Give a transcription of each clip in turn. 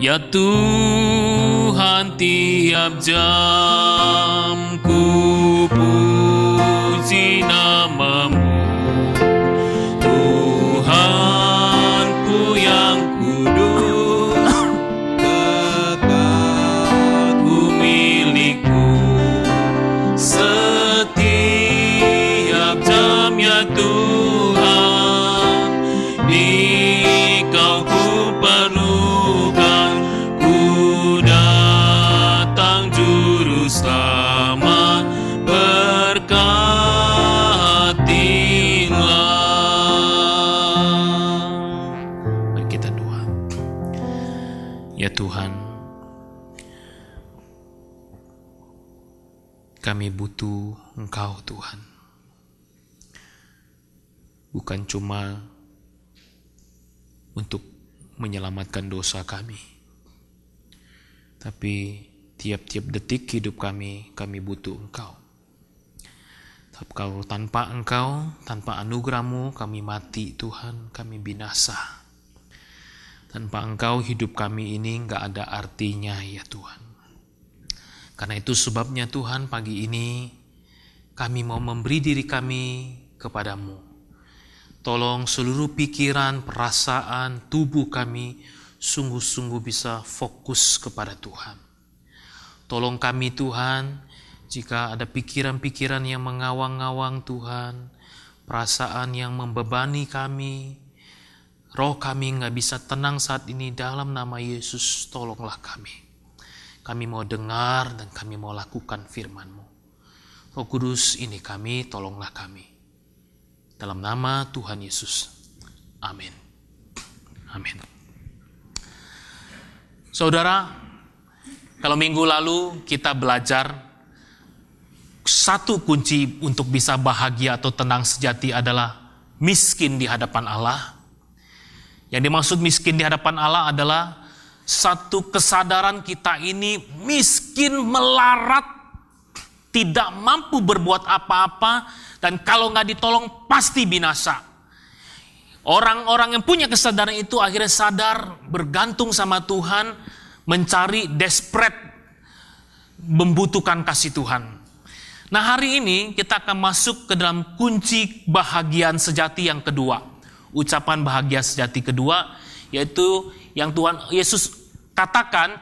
Ya Tuhan, tiap jam ku puji nama-Mu. Tuhanku yang kudus, kekal ku milikku. Setiap jam ya Tuhan, Dikau ku perlukan. Ku datang juru selamat, berkatilah. Mari kita doa. Ya Tuhan, kami butuh Engkau Tuhan. Bukan cuma untuk menyelamatkan dosa kami, tapi tiap-tiap detik hidup kami butuh Engkau. Kalau tanpa Engkau, tanpa anugerah-Mu, kami mati Tuhan, kami binasa. Tanpa Engkau hidup kami ini gak ada artinya ya Tuhan. Karena itu sebabnya Tuhan, pagi ini kami mau memberi diri kami kepadamu. Tolong seluruh pikiran, perasaan, tubuh kami sungguh-sungguh bisa fokus kepada Tuhan. Tolong kami Tuhan, jika ada pikiran-pikiran yang mengawang-awang Tuhan, perasaan yang membebani kami, roh kami gak bisa tenang saat ini, dalam nama Yesus tolonglah kami. Kami mau dengar dan kami mau lakukan firman-Mu. Roh Kudus, ini kami, tolonglah kami. Dalam nama Tuhan Yesus. Amin. Amin. Saudara, kalau minggu lalu kita belajar satu kunci untuk bisa bahagia atau tenang sejati adalah miskin di hadapan Allah. Yang dimaksud miskin di hadapan Allah adalah satu kesadaran kita ini miskin, melarat, tidak mampu berbuat apa-apa, dan kalau nggak ditolong pasti binasa. Orang-orang yang punya kesadaran itu akhirnya sadar, bergantung sama Tuhan, mencari, desperate, membutuhkan kasih Tuhan. Nah, hari ini kita akan masuk ke dalam kunci bahagian sejati yang kedua. Ucapan bahagia sejati kedua, yaitu yang Tuhan Yesus katakan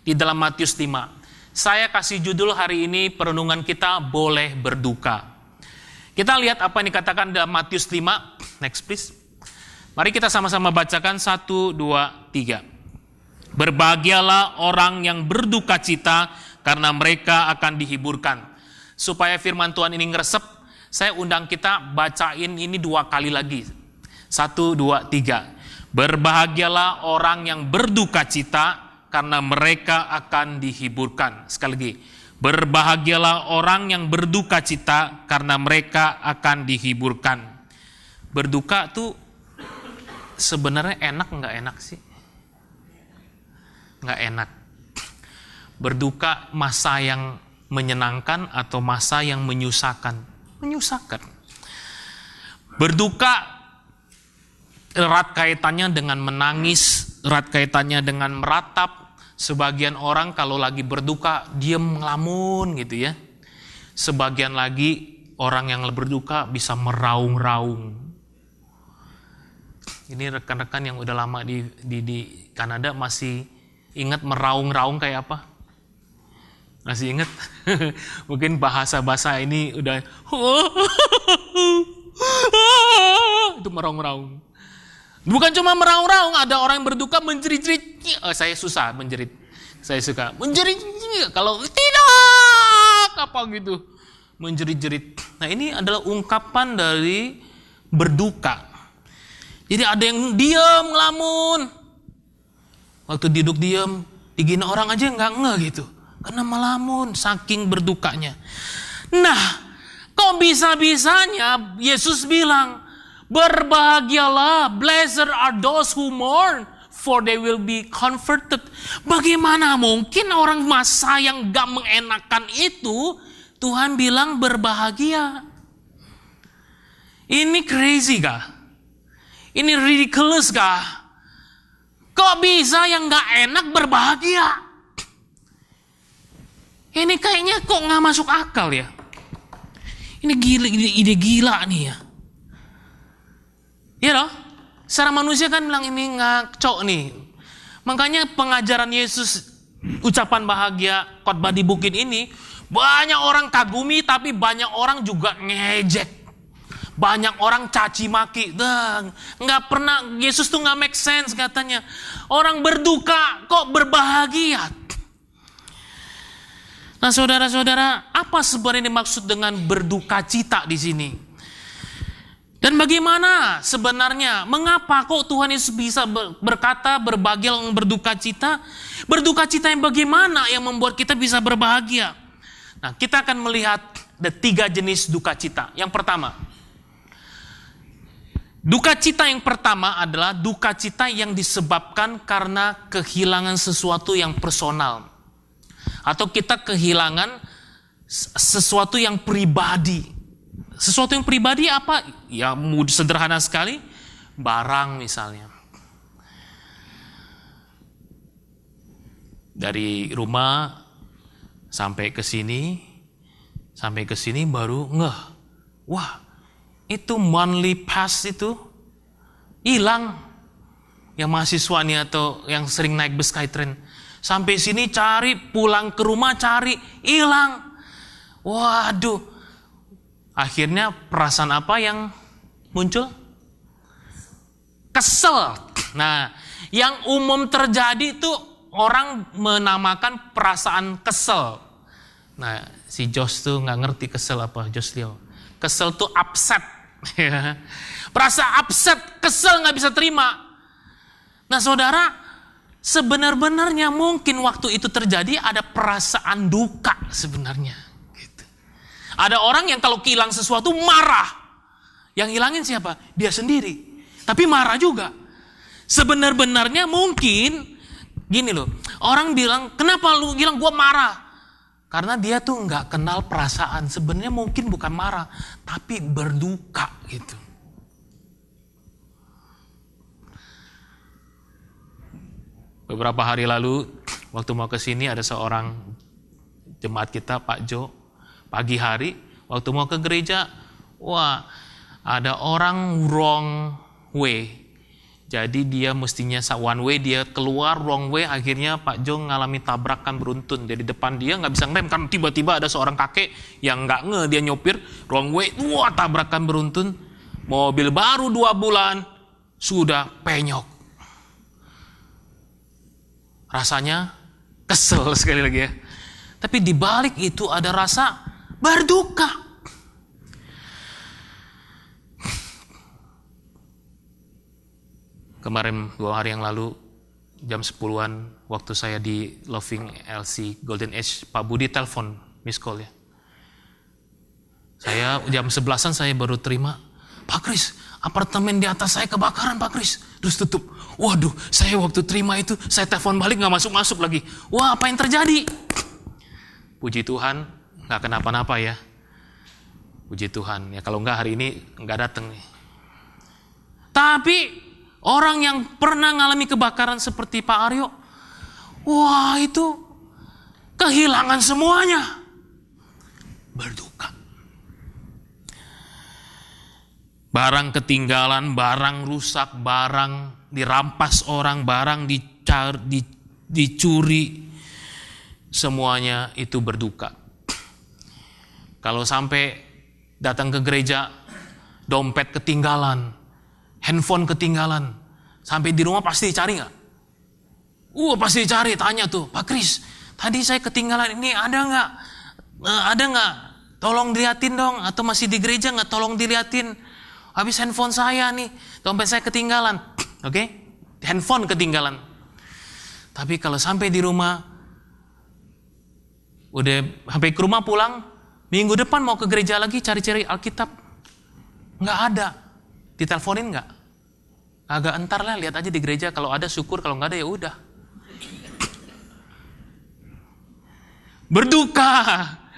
di dalam Matius 5. Saya kasih judul hari ini perenungan kita, boleh berduka. Kita lihat apa yang dikatakan dalam Matius 5. Next please. Mari kita sama-sama bacakan 1, 2, 3. Berbahagialah orang yang berduka cita, karena mereka akan dihiburkan. Supaya firman Tuhan ini ngeresep, saya undang kita bacain ini 2 kali lagi. 1, 2, 3. Berbahagialah orang yang berduka cita, karena mereka akan dihiburkan. Sekali lagi. Berbahagialah orang yang berduka cita, karena mereka akan dihiburkan. Berduka tuh sebenarnya enak nggak enak sih? Nggak enak. Berduka masa yang menyenangkan atau masa yang menyusahkan? Menyusahkan. Berduka erat kaitannya dengan menangis, erat kaitannya dengan meratap. Sebagian orang kalau lagi berduka, diem ngelamun gitu ya. Sebagian lagi orang yang berduka bisa meraung-raung. Ini rekan-rekan yang udah lama di Kanada masih ingat meraung-raung kayak apa? Masih ingat? Mungkin bahasa-bahasa ini udah itu meraung-raung. Bukan cuma meraung-raung, ada orang yang berduka menjerit-jerit. Saya susah menjerit. Saya suka menjerit. Kalau tidak, apa gitu. Menjerit-jerit. Nah, ini adalah ungkapan dari berduka. Jadi ada yang diam, ngelamun. Waktu duduk diam, digina orang aja nggak ngeh gitu. Karena melamun, saking berdukanya. Nah, kok bisa-bisanya Yesus bilang, berbahagialah, blessed are those who mourn, for they will be comforted. Bagaimana mungkin orang masa yang gak mengenakan itu, Tuhan bilang berbahagia? Ini crazy kah? Ini ridiculous kah? Kok bisa yang gak enak berbahagia? Ini kayaknya kok gak masuk akal ya. Ini ide gila nih ya. Iya loh. Secara manusia kan bilang ini ngaco nih. Makanya pengajaran Yesus, ucapan bahagia, khotbah di bukit ini, banyak orang kagumi tapi banyak orang juga ngejek. Banyak orang caci maki. Nggak pernah, Yesus tuh nggak make sense katanya. Orang berduka kok berbahagia. Nah saudara-saudara, apa sebenarnya maksud dengan berduka cita di sini? Dan bagaimana sebenarnya, mengapa kok Tuhan Yesus bisa berkata berbahagia yang berduka cita? Berduka cita yang bagaimana yang membuat kita bisa berbahagia? Nah, kita akan melihat ada 3 jenis duka cita. Yang pertama, duka cita yang pertama adalah duka cita yang disebabkan karena kehilangan sesuatu yang personal. Atau kita kehilangan sesuatu yang pribadi. Sesuatu yang pribadi apa? Ya sederhana sekali, barang misalnya. Dari rumah sampai ke sini baru ngeh. Wah, itu monthly pass itu hilang. Yang mahasiswa nih atau yang sering naik bus Skytrain. Sampai sini cari, pulang ke rumah cari, hilang. Waduh. Akhirnya perasaan apa yang muncul? Kesel. Nah, yang umum terjadi itu orang menamakan perasaan kesel. Nah, si Jos tuh nggak ngerti kesel apa, Jos Leo. Kesel tuh upset. Perasa upset, kesel nggak bisa terima. Nah, saudara, sebenar-benarnya mungkin waktu itu terjadi ada perasaan duka sebenarnya. Ada orang yang kalau kehilangan sesuatu marah. Yang hilangin siapa? Dia sendiri. Tapi marah juga. Sebenar-benarnya mungkin gini loh. Orang bilang, kenapa lu bilang gue marah? Karena dia tuh gak kenal perasaan. Sebenarnya mungkin bukan marah, tapi berduka gitu. Beberapa hari lalu, waktu mau ke sini ada seorang jemaat kita, Pak Jo. Pagi hari, waktu mau ke gereja, wah ada orang wrong way. Jadi dia mestinya one way, dia keluar wrong way, akhirnya Pak Jo ngalami tabrakan beruntun. Jadi depan dia nggak bisa ngerem, kan tiba-tiba ada seorang kakek yang nggak dia nyopir, wrong way, wah tabrakan beruntun. Mobil baru 2 bulan, sudah penyok. Rasanya kesel sekali lagi ya. Tapi di balik itu ada rasa berduka. Kemarin 2 hari yang lalu, jam 10-an, waktu saya di Loving LC Golden Age, Pak Budi telepon, miss call ya. Saya jam 11-an saya baru terima, Pak Kris, apartemen di atas saya kebakaran Pak Kris. Terus tutup. Waduh, saya waktu terima itu, saya telepon balik gak masuk-masuk lagi. Wah, apa yang terjadi? Puji Tuhan, gak kenapa-napa ya. Puji Tuhan. Ya kalau enggak hari ini enggak datang nih. Tapi orang yang pernah ngalami kebakaran seperti Pak Aryo, wah itu kehilangan semuanya. Berduka. Barang ketinggalan, barang rusak, barang dirampas orang, barang dicuri. Semuanya itu berduka. Kalau sampai datang ke gereja, dompet ketinggalan, handphone ketinggalan, sampai di rumah pasti dicari nggak? Pasti dicari, tanya tuh, Pak Kris, tadi saya ketinggalan ini ada nggak? Ada nggak? Tolong diliatin dong, atau masih di gereja nggak? Tolong diliatin. Habis handphone saya nih, dompet saya ketinggalan, oke? Handphone ketinggalan. Tapi kalau sampai di rumah, udah sampai ke rumah pulang. Minggu depan mau ke gereja lagi cari-cari Alkitab. Nggak ada. Diteleponin nggak? Agak entar lah, lihat aja di gereja. Kalau ada syukur, kalau nggak ada ya udah. Berduka.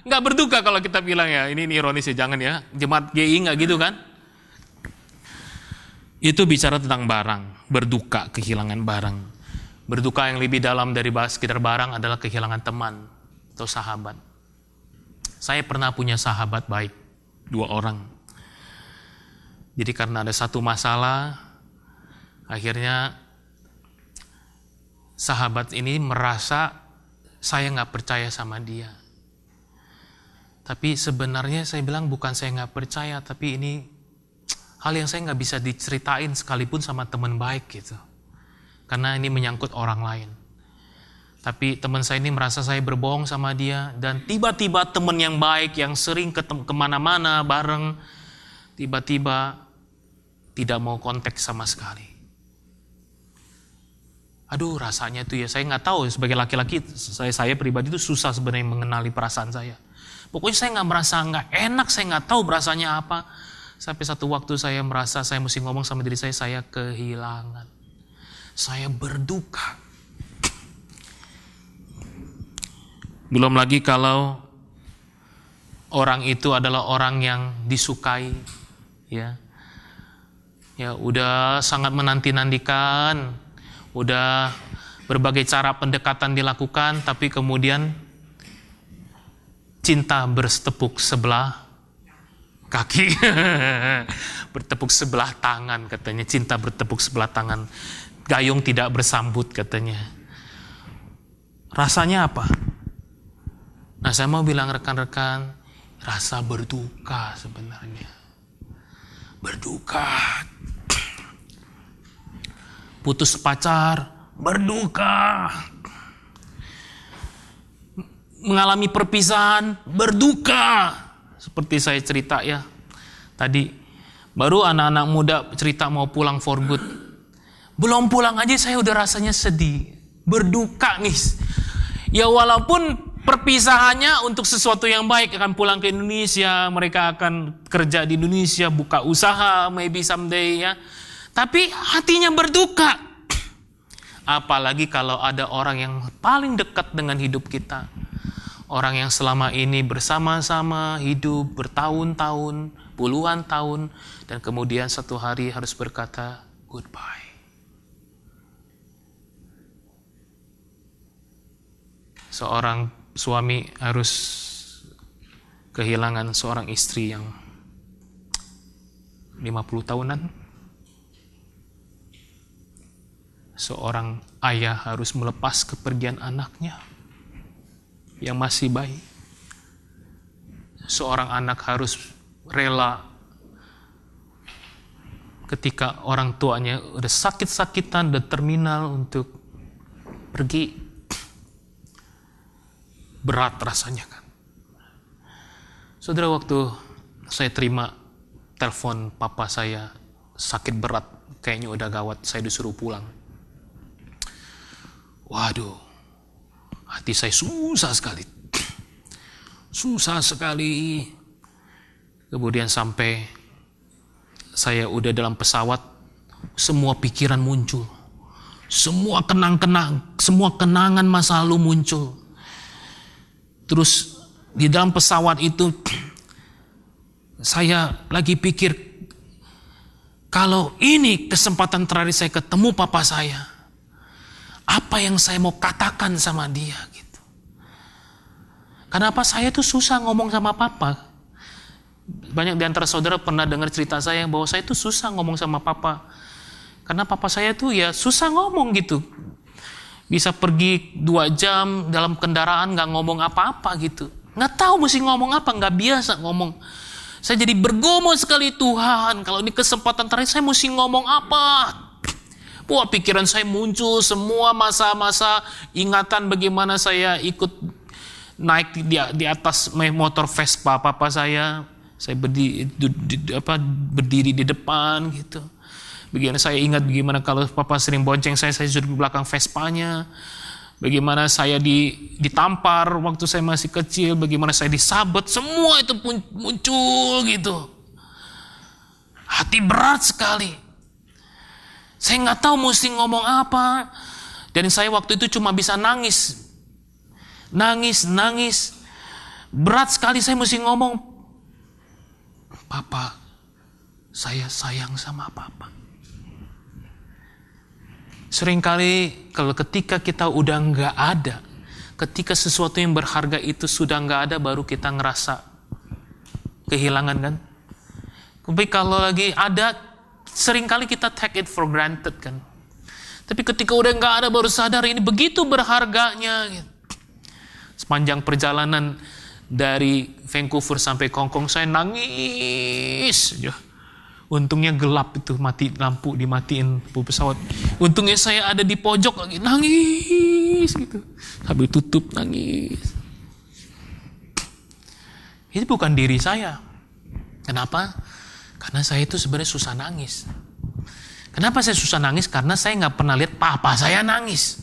Nggak berduka kalau kita bilang ya. Ini ironis ya, jangan ya. Jemaat GI nggak gitu kan? Itu bicara tentang barang. Berduka, kehilangan barang. Berduka yang lebih dalam dari sekedar barang adalah kehilangan teman atau sahabat. Saya pernah punya sahabat baik, 2 orang. Jadi karena ada satu masalah, akhirnya sahabat ini merasa saya nggak percaya sama dia. Tapi sebenarnya saya bilang bukan saya nggak percaya, tapi ini hal yang saya nggak bisa diceritain sekalipun sama teman baik gitu. Karena ini menyangkut orang lain. Tapi teman saya ini merasa saya berbohong sama dia, dan tiba-tiba teman yang baik yang sering kemana-mana bareng, tiba-tiba tidak mau kontak sama sekali. Aduh, rasanya itu ya, saya nggak tahu, sebagai laki-laki saya pribadi itu susah sebenarnya mengenali perasaan saya. Pokoknya saya nggak merasa nggak enak, saya nggak tahu rasanya apa. Sampai satu waktu saya merasa saya mesti ngomong sama diri saya kehilangan. Saya berduka. Belum lagi kalau orang itu adalah orang yang disukai, ya. Ya, udah sangat menanti-nantikan, udah berbagai cara pendekatan dilakukan, tapi kemudian cinta bertepuk sebelah kaki. Bertepuk sebelah tangan katanya, cinta bertepuk sebelah tangan. Gayung tidak bersambut katanya. Rasanya apa? Nah, saya mau bilang rekan-rekan, rasa berduka sebenarnya. Berduka. Putus pacar, berduka. Mengalami perpisahan, berduka. Seperti saya cerita ya. Tadi, baru anak-anak muda cerita mau pulang for good. Belum pulang aja saya udah rasanya sedih. Berduka nih. Ya walaupun perpisahannya untuk sesuatu yang baik, akan pulang ke Indonesia, mereka akan kerja di Indonesia, buka usaha, maybe someday ya. Tapi hatinya berduka. Apalagi kalau ada orang yang paling dekat dengan hidup kita. Orang yang selama ini bersama-sama hidup bertahun-tahun, puluhan tahun, dan kemudian satu hari harus berkata goodbye. Seorang suami harus kehilangan seorang istri yang 50 tahunan. Seorang ayah harus melepas kepergian anaknya yang masih bayi. Seorang anak harus rela ketika orang tuanya udah sakit-sakitan dan terminal untuk pergi. Berat rasanya kan. Saudara, waktu saya terima telepon papa saya sakit berat, kayaknya udah gawat, saya disuruh pulang. Waduh, hati saya susah sekali. Susah sekali. Kemudian sampai saya udah dalam pesawat, semua pikiran muncul. Semua kenangan masa lalu muncul. Terus di dalam pesawat itu saya lagi pikir, kalau ini kesempatan terakhir saya ketemu papa saya, apa yang saya mau katakan sama dia gitu. Kenapa saya tuh susah ngomong sama papa? Banyak di antara saudara pernah dengar cerita saya bahwa saya tuh susah ngomong sama papa. Karena papa saya tuh ya susah ngomong gitu. Bisa pergi 2 jam dalam kendaraan gak ngomong apa-apa gitu. Gak tahu mesti ngomong apa, gak biasa ngomong. Saya jadi bergumul sekali, Tuhan, kalau ini kesempatan terakhir saya mesti ngomong apa? Wah, pikiran saya muncul semua masa-masa ingatan bagaimana saya ikut naik di atas motor Vespa papa saya. Saya berdiri di depan gitu. Bagaimana saya ingat bagaimana kalau papa sering bonceng saya duduk di belakang Vespanya. Bagaimana saya ditampar waktu saya masih kecil, bagaimana saya disabet, semua itu pun muncul gitu. Hati berat sekali. Saya nggak tahu mesti ngomong apa. Dan saya waktu itu cuma bisa nangis. Nangis. Berat sekali saya mesti ngomong, Papa, saya sayang sama Papa. Seringkali kalau ketika kita udah nggak ada, ketika sesuatu yang berharga itu sudah nggak ada, baru kita ngerasa kehilangan kan. Tapi kalau lagi ada, seringkali kita take it for granted kan. Tapi ketika udah nggak ada, baru sadar ini begitu berharganya. Gitu. Sepanjang perjalanan dari Vancouver sampai Hong Kong, saya nangis. Untungnya gelap itu, mati lampu, dimatiin pesawat. Untungnya saya ada di pojok lagi, nangis gitu. Sambil tutup, nangis. Itu bukan diri saya. Kenapa? Karena saya itu sebenarnya susah nangis. Kenapa saya susah nangis? Karena saya nggak pernah lihat papa saya nangis.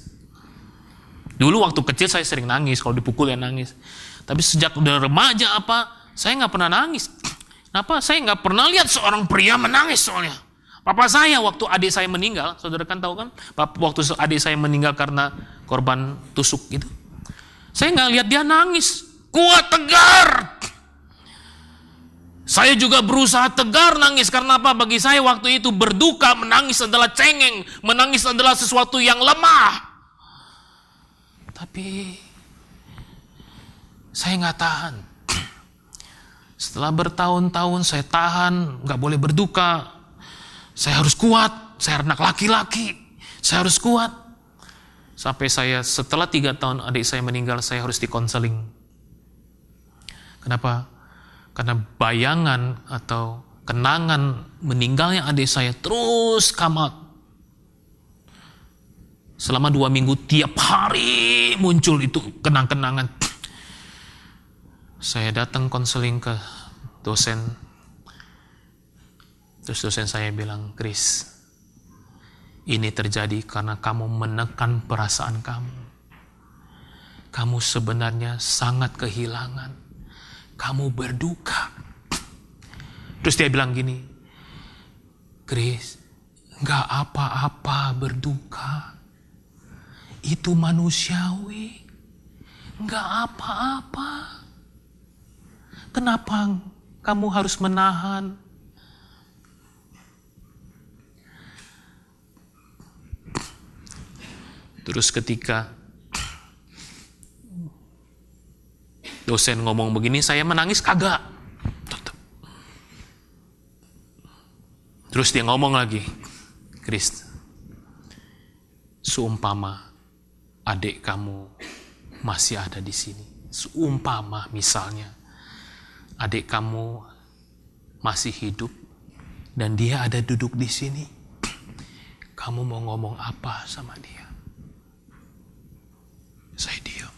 Dulu waktu kecil saya sering nangis, kalau dipukul ya nangis. Tapi sejak udah remaja saya nggak pernah nangis. Kenapa? Saya nggak pernah lihat seorang pria menangis soalnya. Papa saya waktu adik saya meninggal, saudara kan tahu kan? Waktu adik saya meninggal karena korban tusuk gitu. Saya nggak lihat dia nangis. Kuat, tegar. Saya juga berusaha tegar nangis. Karena apa? Bagi saya waktu itu berduka, menangis adalah cengeng. Menangis adalah sesuatu yang lemah. Tapi saya nggak tahan. Setelah bertahun-tahun saya tahan, nggak boleh berduka. Saya harus kuat, saya anak laki-laki, saya harus kuat. Sampai saya setelah 3 tahun adik saya meninggal, saya harus dikonseling. Kenapa? Karena bayangan atau kenangan meninggalnya adik saya terus come out. Selama 2 minggu tiap hari muncul itu kenang-kenangan. Saya datang konseling ke dosen. Terus dosen saya bilang, Chris, ini terjadi karena kamu menekan perasaan kamu. Kamu sebenarnya sangat kehilangan. Kamu berduka. Terus dia bilang gini, Chris, gak apa-apa berduka. Itu manusiawi. Gak apa-apa. Kenapa kamu harus menahan? Terus ketika dosen ngomong begini, saya menangis kagak. Terus dia ngomong lagi, Chris, seumpama adik kamu masih ada di sini. Seumpama misalnya adik kamu masih hidup dan dia ada duduk di sini, kamu mau ngomong apa sama dia? Saya diam,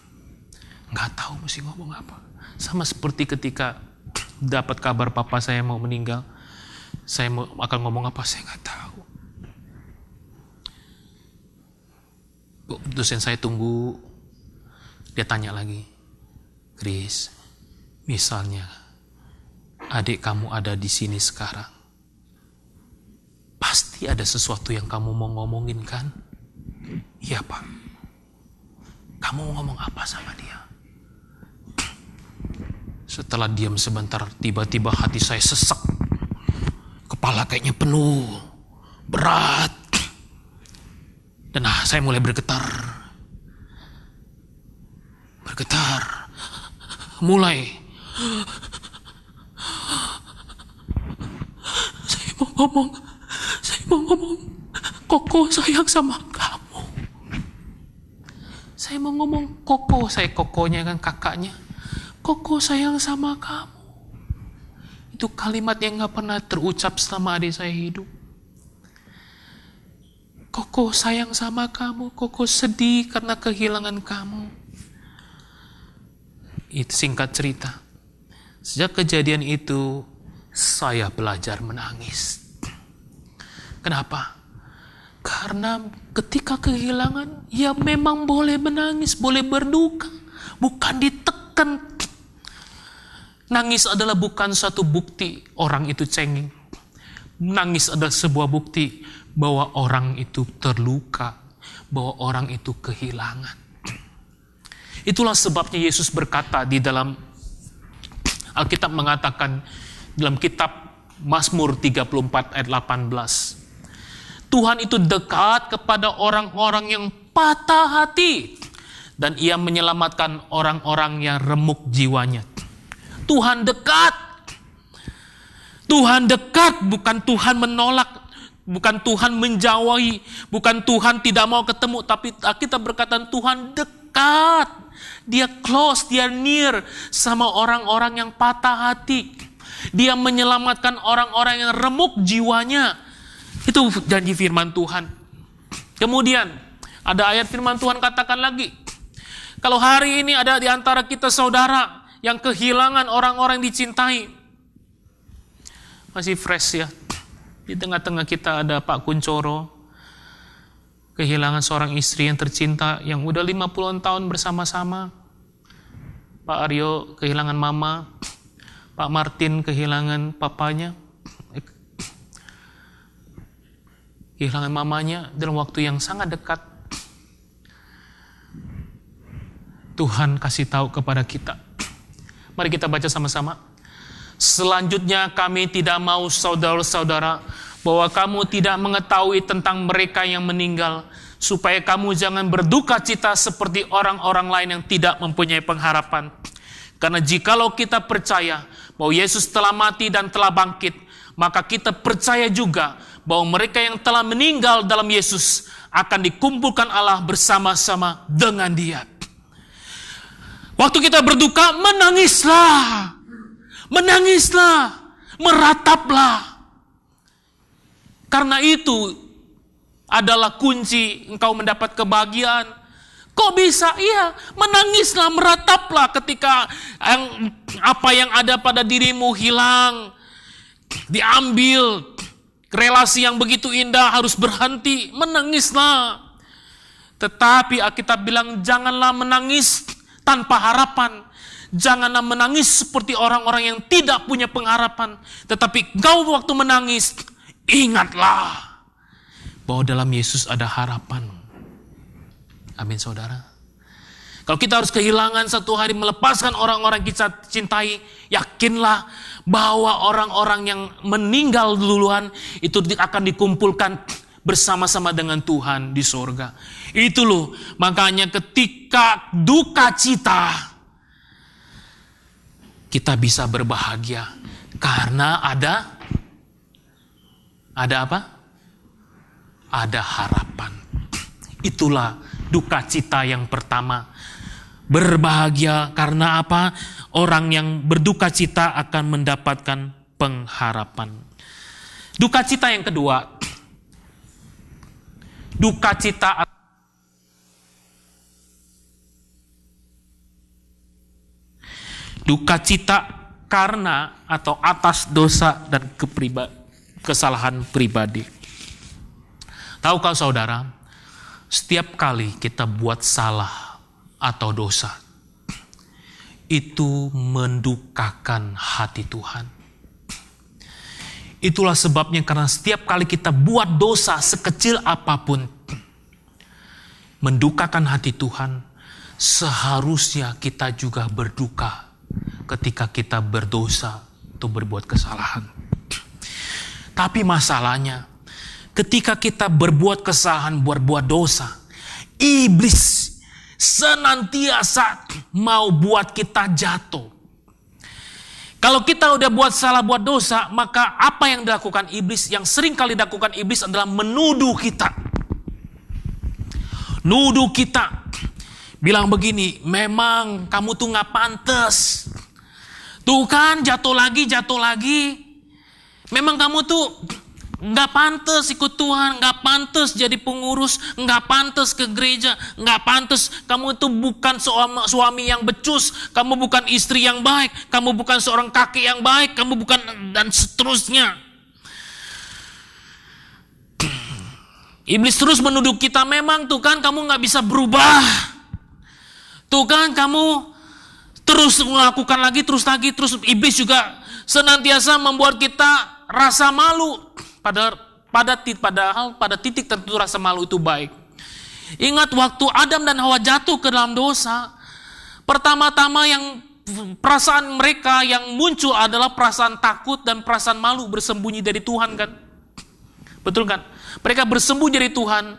nggak tahu mesti ngomong apa. Sama seperti ketika dapat kabar papa saya mau meninggal, saya akan ngomong apa, saya nggak tahu. Dosen saya tunggu, dia tanya lagi, Chris, misalnya adik kamu ada di sini sekarang, pasti ada sesuatu yang kamu mau ngomongin kan? Iya Pak. Kamu mau ngomong apa sama dia? Setelah diam sebentar, tiba-tiba hati saya sesak. Kepala kayaknya penuh, berat. Dan saya mulai bergetar. Mulai. Saya mau ngomong, Koko sayang sama kamu. Saya mau ngomong, Koko, saya kokonya kan kakaknya. Koko sayang sama kamu. Itu kalimat yang gak pernah terucap selama adik saya hidup. Koko sayang sama kamu, Koko sedih karena kehilangan kamu. Itu singkat cerita. Sejak kejadian itu, saya belajar menangis. Kenapa? Karena ketika kehilangan, ya memang boleh menangis, boleh berduka. Bukan ditekan. Nangis adalah bukan satu bukti orang itu cengeng. Nangis adalah sebuah bukti bahwa orang itu terluka, bahwa orang itu kehilangan. Itulah sebabnya Yesus berkata di dalam Alkitab mengatakan dalam kitab Mazmur 34 ayat 18. Tuhan itu dekat kepada orang-orang yang patah hati. Dan ia menyelamatkan orang-orang yang remuk jiwanya. Tuhan dekat. Tuhan dekat, bukan Tuhan menolak. Bukan Tuhan menjauhi. Bukan Tuhan tidak mau ketemu. Tapi kita berkata Tuhan dekat. Dia close, dia near sama orang-orang yang patah hati. Dia menyelamatkan orang-orang yang remuk jiwanya. Itu janji firman Tuhan. Kemudian ada ayat firman Tuhan katakan lagi. Kalau hari ini ada di antara kita saudara yang kehilangan orang-orang dicintai. Masih fresh ya. Di tengah-tengah kita ada Pak Kuncoro. Kehilangan seorang istri yang tercinta yang udah 50 tahun bersama-sama. Pak Aryo kehilangan mama. Pak Martin kehilangan papanya. Kehilangan mamanya dalam waktu yang sangat dekat. Tuhan kasih tahu kepada kita. Mari kita baca sama-sama. Selanjutnya kami tidak mau saudara-saudara bahwa kamu tidak mengetahui tentang mereka yang meninggal, supaya kamu jangan berduka cita seperti orang-orang lain yang tidak mempunyai pengharapan. Karena jikalau kita percaya bahwa Yesus telah mati dan telah bangkit, maka kita percaya juga bahwa mereka yang telah meninggal dalam Yesus akan dikumpulkan Allah bersama-sama dengan Dia. Waktu kita berduka, menangislah. Menangislah. Merataplah. Karena itu adalah kunci engkau mendapat kebahagiaan. Kok bisa? Iya, menangislah, merataplah ketika apa yang ada pada dirimu hilang, diambil. Relasi yang begitu indah harus berhenti, menangislah. Tetapi Alkitab bilang janganlah menangis tanpa harapan. Janganlah menangis seperti orang-orang yang tidak punya pengharapan. Tetapi kau waktu menangis, ingatlah bahwa dalam Yesus ada harapan. Amin saudara. Kalau kita harus kehilangan satu hari, melepaskan orang-orang kita cintai, yakinlah bahwa orang-orang yang meninggal duluan itu akan dikumpulkan bersama-sama dengan Tuhan di sorga. Itu loh, makanya ketika duka cita, kita bisa berbahagia. Karena ada apa? Ada harapan. Itulah duka cita yang pertama. Berbahagia karena apa? Orang yang berduka cita akan mendapatkan pengharapan. Duka cita yang kedua. Duka cita karena atau atas dosa dan kesalahan pribadi. Tahukah saudara, setiap kali kita buat salah atau dosa, itu mendukakan hati Tuhan. Itulah sebabnya karena setiap kali kita buat dosa sekecil apapun, mendukakan hati Tuhan, seharusnya kita juga berduka ketika kita berdosa atau berbuat kesalahan. Tapi masalahnya, ketika kita berbuat kesalahan, berbuat dosa, iblis senantiasa mau buat kita jatuh. Kalau kita udah buat salah, buat dosa, maka apa yang dilakukan iblis, yang sering kali dilakukan iblis adalah menuduh kita. Nuduh kita. Bilang begini, memang kamu tuh gak pantas. Tuh kan jatuh lagi. Memang kamu tuh gak pantas ikut Tuhan, gak pantas jadi pengurus, gak pantas ke gereja, gak pantas. Kamu itu bukan suami yang becus, kamu bukan istri yang baik, kamu bukan seorang kakek yang baik, kamu bukan, dan seterusnya. Iblis terus menuduh kita, memang tuh kan kamu gak bisa berubah. Tuh kan kamu terus melakukan lagi, terus iblis juga senantiasa membuat kita rasa malu. Padahal pada titik tertentu rasa malu itu baik. Ingat waktu Adam dan Hawa jatuh ke dalam dosa, pertama-tama yang perasaan mereka yang muncul adalah perasaan takut dan perasaan malu bersembunyi dari Tuhan kan? Betul kan? Mereka bersembunyi dari Tuhan.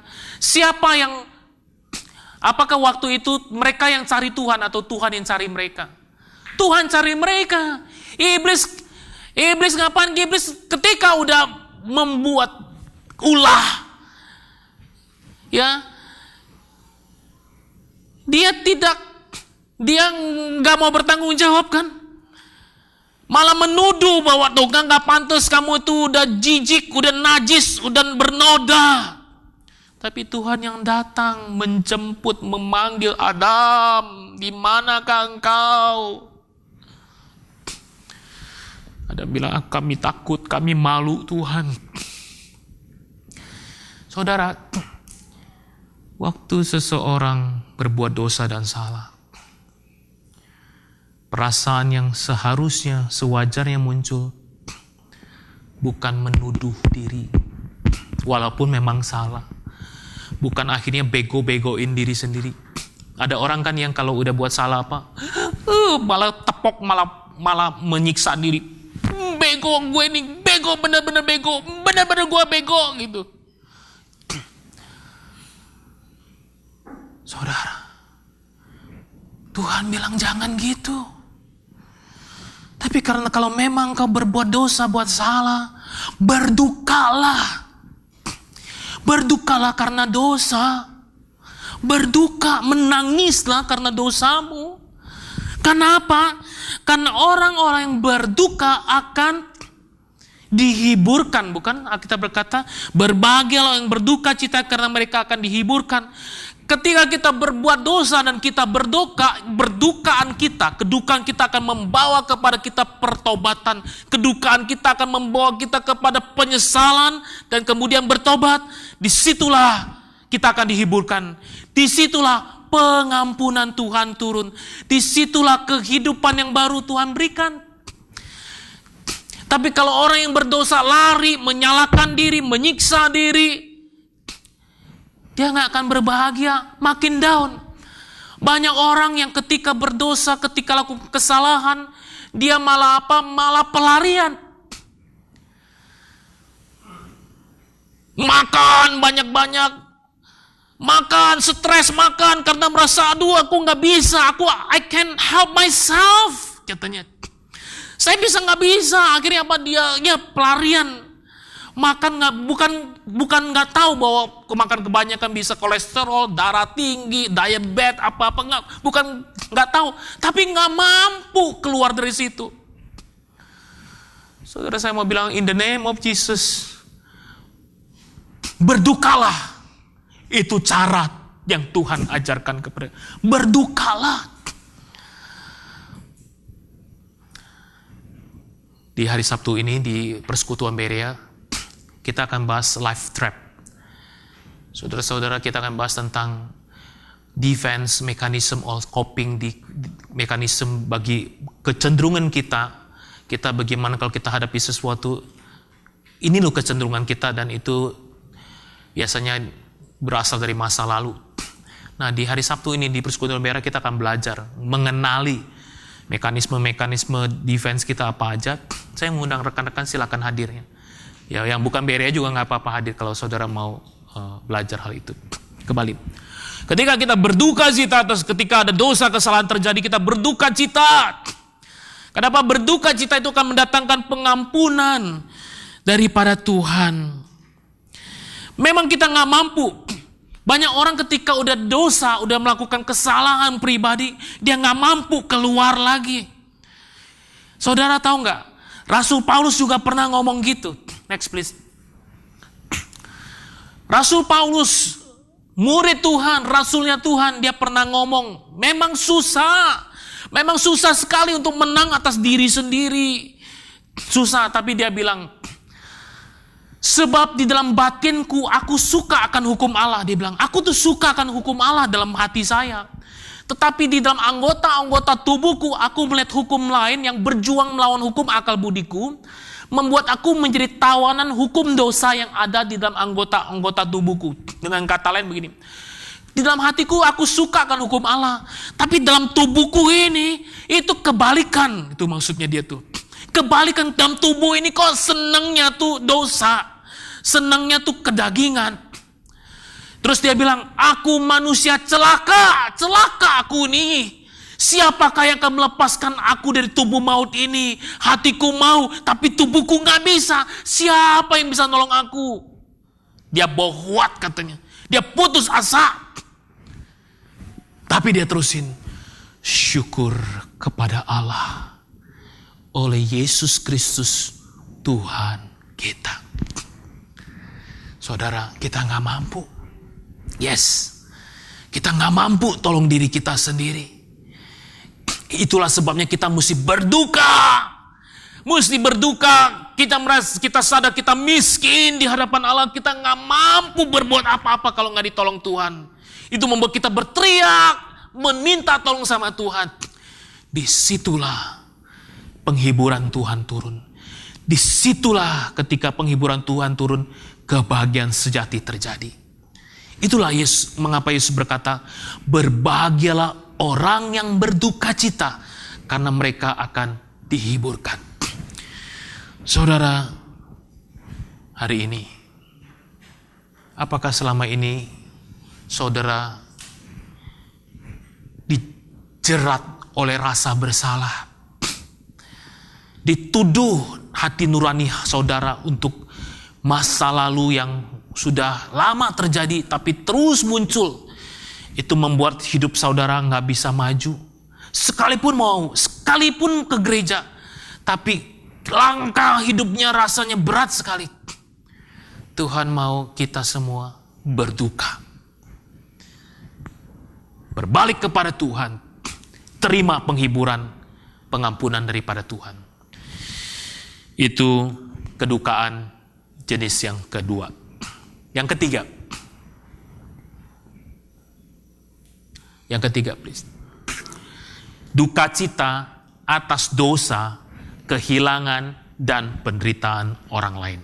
Apakah waktu itu mereka yang cari Tuhan atau Tuhan yang cari mereka? Tuhan cari mereka. Iblis ngapain? Iblis ketika udah membuat ulah, ya, dia nggak mau bertanggung jawab kan? Malah menuduh bahwa Tuhan nggak pantas, kamu itu udah jijik, udah najis, udah bernoda. Tapi Tuhan yang datang menjemput, memanggil, Adam, di manakah engkau? Adam bilang, kami takut, kami malu Tuhan. Saudara, waktu seseorang berbuat dosa dan salah, perasaan yang seharusnya, sewajarnya muncul, bukan menuduh diri, walaupun memang salah. Bukan akhirnya bego-begoin diri sendiri. Ada orang kan yang kalau udah buat salah apa, malah tepok, malah menyiksa diri. Bego gue nih, bego, bener-bener bego, bener-bener gue bego gitu. Saudara, Tuhan bilang jangan gitu. Tapi karena kalau memang kau berbuat dosa, buat salah, berdukalah. Berdukalah karena dosa. Berduka, menangislah karena dosamu. Kenapa? Karena orang-orang yang berduka akan dihiburkan, bukan? Kita berkata, berbahagialah yang berduka cita karena mereka akan dihiburkan. Ketika kita berbuat dosa dan kita kedukaan kita akan membawa kepada kita pertobatan. Kedukaan kita akan membawa kita kepada penyesalan dan kemudian bertobat. Disitulah kita akan dihiburkan. Disitulah pengampunan Tuhan turun. Disitulah kehidupan yang baru Tuhan berikan. Tapi kalau orang yang berdosa lari, menyalahkan diri, menyiksa diri, dia gak akan berbahagia, makin down. Banyak orang yang ketika berdosa, ketika lakukan kesalahan, dia malah apa? Malah pelarian. Makan banyak-banyak. Makan, stres makan karena merasa, aduh aku gak bisa, I can't help myself, katanya. Saya gak bisa, akhirnya apa? Dia pelarian. Makan bukan nggak tahu bahwa makan kebanyakan bisa kolesterol, darah tinggi, diabetes, apa-apa, bukan nggak tahu, tapi nggak mampu keluar dari situ. Saudara, saya mau bilang, in the name of Jesus, berdukalah. Itu cara yang Tuhan ajarkan kepada. Berdukalah. Di hari Sabtu ini di Persekutuan Berea, kita akan bahas life trap. Saudara-saudara, kita akan bahas tentang defense mechanism or coping, mekanisme bagi kecenderungan kita. Kita bagaimana kalau kita hadapi sesuatu, ini loh kecenderungan kita, dan itu biasanya berasal dari masa lalu. Nah, di hari Sabtu ini di Persekutuan Berea kita akan belajar mengenali mekanisme defense kita apa aja. Saya mengundang rekan-rekan, silakan hadirnya. Ya, yang bukan Berea juga nggak apa-apa hadir kalau saudara mau belajar hal itu. Kembali, ketika kita berduka cita atas ketika ada dosa kesalahan terjadi, kita berduka cita. Kenapa berduka cita? Itu akan mendatangkan pengampunan daripada Tuhan. Memang kita nggak mampu. Banyak orang ketika udah dosa, udah melakukan kesalahan pribadi, dia nggak mampu keluar lagi. Saudara tahu nggak? Rasul Paulus juga pernah ngomong gitu. Next please. Rasul Paulus, murid Tuhan, rasulnya Tuhan, dia pernah ngomong, memang susah sekali untuk menang atas diri sendiri. Susah, tapi dia bilang, sebab di dalam batinku aku suka akan hukum Allah. Dia bilang, aku tuh suka akan hukum Allah dalam hati saya. Tetapi di dalam anggota-anggota tubuhku, aku melihat hukum lain yang berjuang melawan hukum akal budiku, membuat aku menjadi tawanan hukum dosa yang ada di dalam anggota-anggota tubuhku. Dengan kata lain begini, di dalam hatiku aku suka akan hukum Allah, tapi dalam tubuhku ini, itu kebalikan. Itu maksudnya dia tuh. Kebalikan, dalam tubuh ini kok senangnya tuh dosa. Senangnya tuh kedagingan. Terus dia bilang, aku manusia celaka aku nih. Siapakah yang akan melepaskan aku dari tubuh maut ini? Hatiku mau, tapi tubuhku gak bisa. Siapa yang bisa nolong aku? Dia bohwat katanya. Dia putus asa. Tapi dia terusin, syukur kepada Allah oleh Yesus Kristus Tuhan kita. Saudara, kita gak mampu. Yes, kita gak mampu tolong diri kita sendiri. Itulah sebabnya kita mesti berduka. Mesti berduka. Kita merasa, kita sadar kita miskin di hadapan Allah. Kita gak mampu berbuat apa-apa kalau gak ditolong Tuhan. Itu membuat kita berteriak, meminta tolong sama Tuhan. Disitulah penghiburan Tuhan turun. Disitulah ketika penghiburan Tuhan turun, kebahagiaan sejati terjadi. Itulah Yesus, mengapa Yesus berkata, berbahagialah orang yang berduka cita, karena mereka akan dihiburkan. Saudara, hari ini, apakah selama ini saudara dijerat oleh rasa bersalah? Dituduh hati nurani saudara untuk masa lalu yang sudah lama terjadi tapi terus muncul. Itu membuat hidup saudara gak bisa maju. Sekalipun ke gereja, tapi langkah hidupnya rasanya berat sekali. Tuhan mau kita semua berduka. Berbalik kepada Tuhan. Terima penghiburan, pengampunan daripada Tuhan. Itu kedukaan jenis yang kedua. Yang ketiga. Yang ketiga, please. Duka cita atas dosa, kehilangan, dan penderitaan orang lain.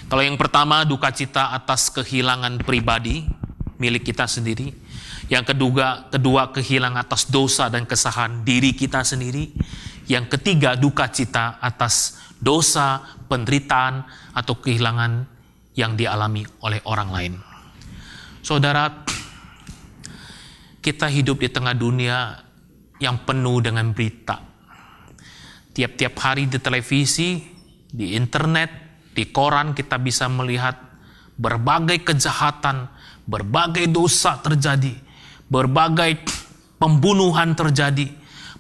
Kalau yang pertama, duka cita atas kehilangan pribadi, milik kita sendiri. Yang kedua kehilangan atas dosa dan kesalahan diri kita sendiri. Yang ketiga, duka cita atas dosa, penderitaan, atau kehilangan yang dialami oleh orang lain. Saudara, kita hidup di tengah dunia yang penuh dengan berita. Tiap-tiap hari di televisi, di internet, di koran kita bisa melihat berbagai kejahatan, berbagai dosa terjadi, berbagai pembunuhan terjadi,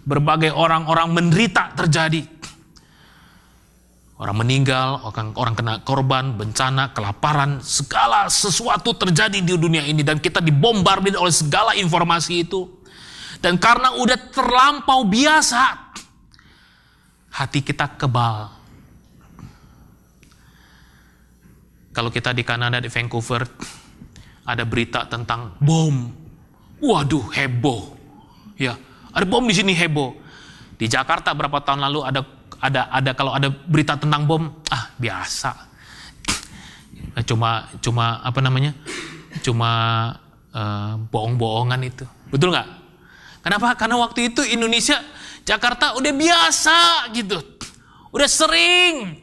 berbagai orang-orang menderita terjadi. Orang meninggal, orang kena korban, bencana, kelaparan, segala sesuatu terjadi di dunia ini. Dan kita dibombardir oleh segala informasi itu. Dan karena udah terlampau biasa, hati kita kebal. Kalau kita di Kanada, di Vancouver, ada berita tentang bom. Waduh, heboh. Ya, ada bom di sini, heboh. Di Jakarta berapa tahun lalu ada kalau ada berita tentang bom, biasa. Cuma bohong-bohongan itu. Betul nggak? Kenapa? Karena waktu itu Indonesia, Jakarta udah biasa gitu. Udah sering.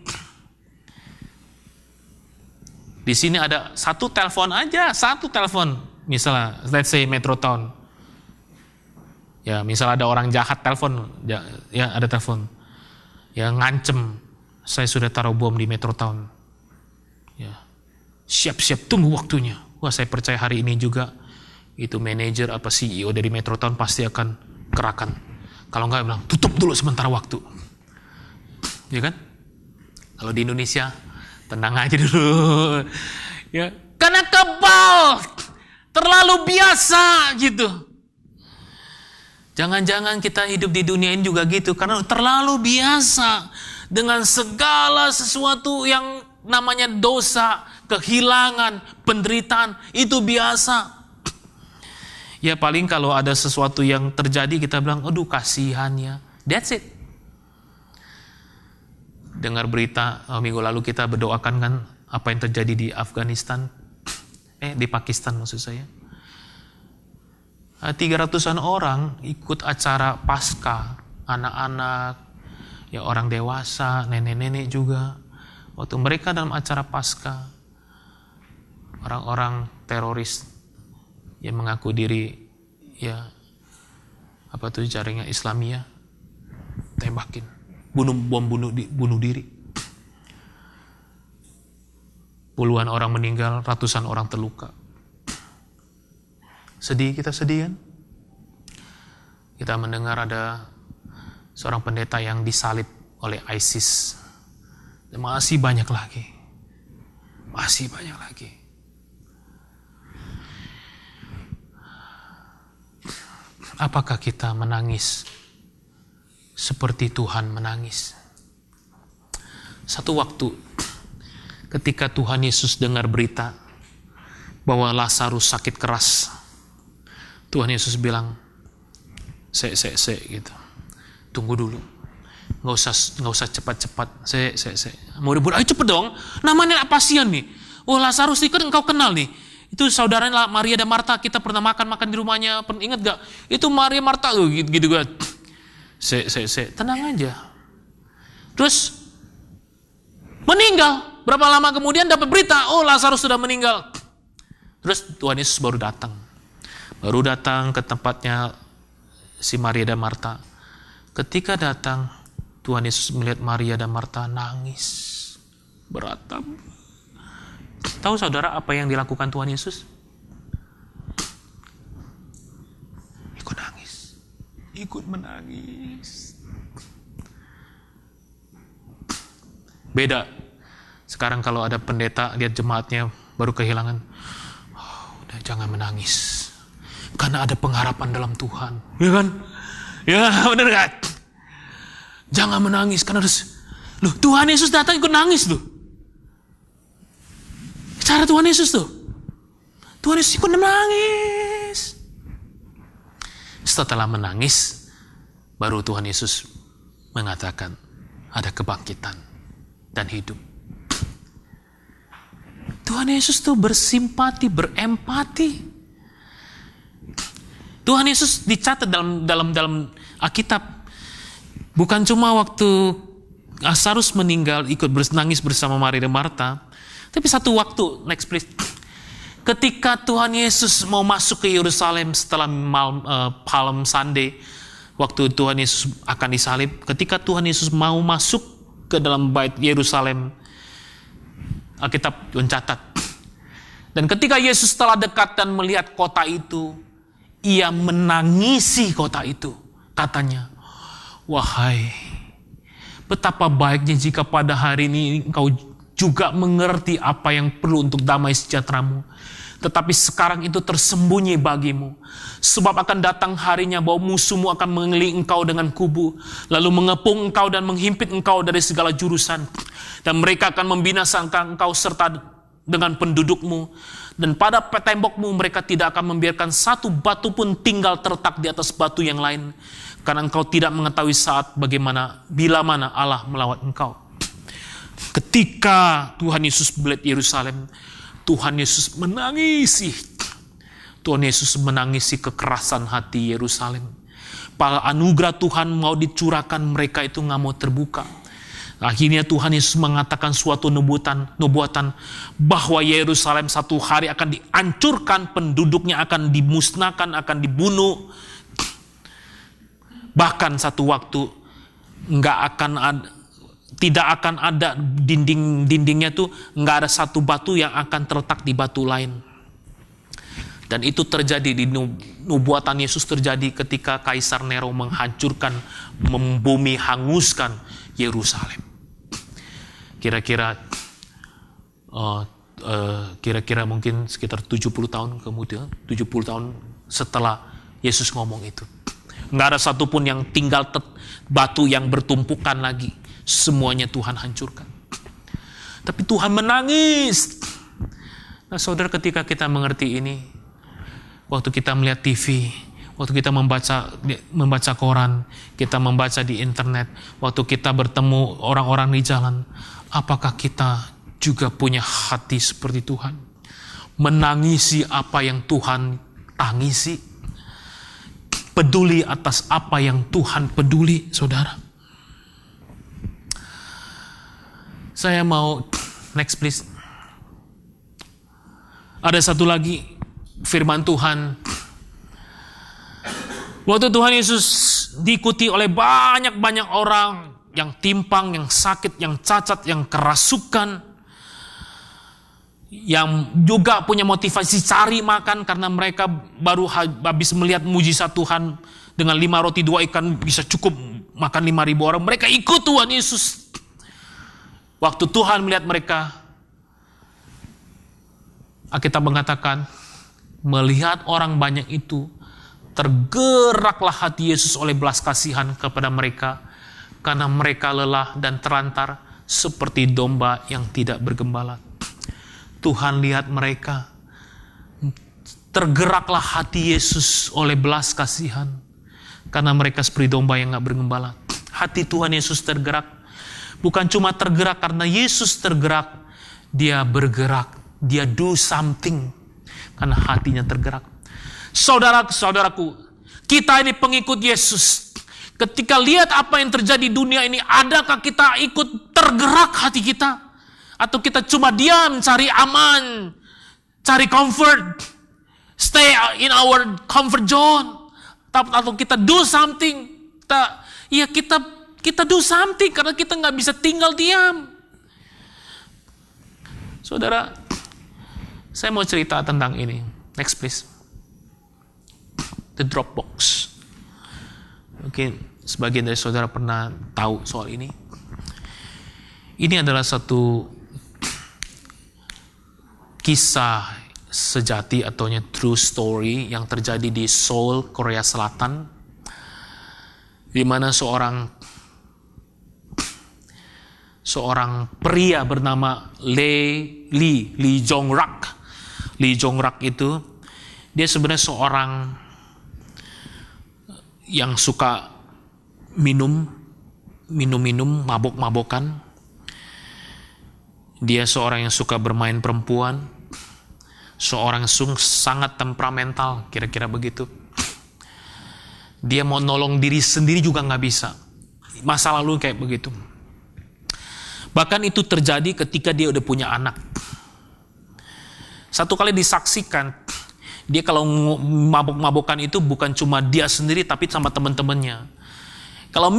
Di sini ada satu telepon. Misalnya, let's say Metrotown. Ya, misal ada orang jahat telepon, ya ada telepon. Ya ngancem, saya sudah taruh bom di Metrotown. Ya, siap-siap tunggu waktunya. Wah, saya percaya hari ini juga itu manajer apa CEO dari Metrotown pasti akan kerakan. Kalau enggak bilang tutup dulu sementara waktu. Ya kan? Kalau di Indonesia tenang aja dulu. Ya, karena kebal, terlalu biasa gitu. Jangan-jangan kita hidup di dunia ini juga gitu, karena terlalu biasa dengan segala sesuatu yang namanya dosa, kehilangan, penderitaan, itu biasa. Ya paling kalau ada sesuatu yang terjadi kita bilang, aduh kasihan ya. That's it. Dengar berita minggu lalu kita berdoakan kan apa yang terjadi di Afghanistan, di Pakistan maksud saya. 300-an orang ikut acara Paskah, anak-anak, ya orang dewasa, nenek-nenek juga. Waktu mereka dalam acara Paskah, orang-orang teroris yang mengaku diri jaringan Islamiyah, tembakin, bunuh diri. Puluhan orang meninggal, ratusan orang terluka. Sedih kan? Kita mendengar ada seorang pendeta yang disalib oleh ISIS. Dan masih banyak lagi. Apakah kita menangis seperti Tuhan menangis? Satu waktu ketika Tuhan Yesus dengar berita bahwa Lazarus sakit keras, Tuhan Yesus bilang, gitu. Tunggu dulu. Nggak usah cepat-cepat. Mau ribut, ayo cepet dong. Namanya pasien nih. Oh, Lazarus itu kan engkau kenal nih. Itu saudaranya Maria dan Marta, kita pernah makan di rumahnya. Ingat gak? Itu Maria Marta loh, gitu kan. Tenang aja. Terus meninggal. Berapa lama kemudian dapat berita, oh Lazarus sudah meninggal. Terus Tuhan Yesus baru datang ke tempatnya si Maria dan Marta. Ketika datang, Tuhan Yesus melihat Maria dan Marta nangis, beratap. Tahu saudara apa yang dilakukan Tuhan Yesus? Ikut menangis. Beda. Sekarang kalau ada pendeta lihat jemaatnya baru kehilangan, udah jangan menangis. Karena ada pengharapan dalam Tuhan. Ya kan? Ya benar kan? Jangan menangis karena Tuhan Yesus datang ikut nangis loh. Cara Tuhan Yesus tuh. Tuhan Yesus ikut menangis. Setelah menangis, baru Tuhan Yesus mengatakan ada kebangkitan dan hidup. Tuhan Yesus tuh bersimpati, berempati. Tuhan Yesus dicatat dalam Alkitab. Bukan cuma waktu Lazarus meninggal ikut nangis bersama Maria dan Marta, tapi satu waktu, next please. Ketika Tuhan Yesus mau masuk ke Yerusalem setelah Palm Sunday, waktu Tuhan Yesus akan disalib, ketika Tuhan Yesus mau masuk ke dalam bait Yerusalem, Alkitab mencatat. Dan ketika Yesus telah dekat dan melihat kota itu, ia menangisi kota itu. Katanya, wahai, betapa baiknya jika pada hari ini engkau juga mengerti apa yang perlu untuk damai sejahteramu. Tetapi sekarang itu tersembunyi bagimu. Sebab akan datang harinya bahwa musuhmu akan mengelilingi engkau dengan kubu, lalu mengepung engkau dan menghimpit engkau dari segala jurusan. Dan mereka akan membinasakan engkau serta dengan pendudukmu. Dan pada tembokmu mereka tidak akan membiarkan satu batu pun tinggal terletak di atas batu yang lain. Karena engkau tidak mengetahui saat bila mana Allah melawat engkau. Ketika Tuhan Yesus melihat Yerusalem, Tuhan Yesus menangisi. Tuhan Yesus menangisi kekerasan hati Yerusalem. Para anugerah Tuhan mau dicurahkan, mereka itu nggak mau terbuka. Akhirnya Tuhan Yesus mengatakan suatu nubuatan bahwa Yerusalem satu hari akan dihancurkan, penduduknya akan dimusnahkan, akan dibunuh. Bahkan satu waktu tidak akan ada dindingnya tuh, nggak ada satu batu yang akan terletak di batu lain. Dan itu terjadi di nubuatan Yesus terjadi ketika Kaisar Nero menghancurkan, membumi, hanguskan Yerusalem. Kira-kira mungkin sekitar 70 tahun kemudian, 70 tahun setelah Yesus ngomong itu. Nggak ada satupun yang tinggal batu yang bertumpukan lagi. Semuanya Tuhan hancurkan. Tapi Tuhan menangis. Nah saudara, ketika kita mengerti ini, waktu kita melihat TV, waktu kita membaca koran, kita membaca di internet, waktu kita bertemu orang-orang di jalan, apakah kita juga punya hati seperti Tuhan? Menangisi apa yang Tuhan tangisi? Peduli atas apa yang Tuhan peduli, saudara? Saya mau, next please. Ada satu lagi firman Tuhan. Waktu Tuhan Yesus diikuti oleh banyak-banyak orang yang timpang, yang sakit, yang cacat, yang kerasukan, yang juga punya motivasi cari makan karena mereka baru habis melihat mujizat Tuhan dengan 5 roti 2 ikan bisa cukup makan 5.000 orang. Mereka ikut Tuhan Yesus. Waktu Tuhan melihat mereka, Alkitab mengatakan, melihat orang banyak itu, tergeraklah hati Yesus oleh belas kasihan kepada mereka, karena mereka lelah dan terlantar seperti domba yang tidak bergembala. Tuhan lihat mereka, tergeraklah hati Yesus oleh belas kasihan, karena mereka seperti domba yang gak bergembala. Hati Tuhan Yesus tergerak, bukan cuma tergerak karena Yesus tergerak, dia bergerak. Dia do something karena hatinya tergerak. Saudara-saudaraku, kita ini pengikut Yesus. Ketika lihat apa yang terjadi di dunia ini, adakah kita ikut tergerak hati kita? Atau kita cuma diam, cari aman, cari comfort, stay in our comfort zone? Atau kita do something? Kita do something karena kita nggak bisa tinggal diam. Saudara, saya mau cerita tentang ini. Next please. The Dropbox. Mungkin sebagian dari saudara pernah tahu soal ini. Ini adalah satu kisah sejati atau true story yang terjadi di Seoul, Korea Selatan, di mana seorang pria bernama Lee Jong-rak. Lee Jong-rak itu, dia sebenarnya seorang yang suka minum, mabok-mabokan. Dia seorang yang suka bermain perempuan, seorang yang sangat temperamental, kira-kira begitu. Dia mau nolong diri sendiri juga nggak bisa. Masa lalu kayak begitu. Bahkan itu terjadi ketika dia udah punya anak. Satu kali disaksikan, dia kalau mabok-mabokan itu bukan cuma dia sendiri, tapi sama teman-temannya. Kalau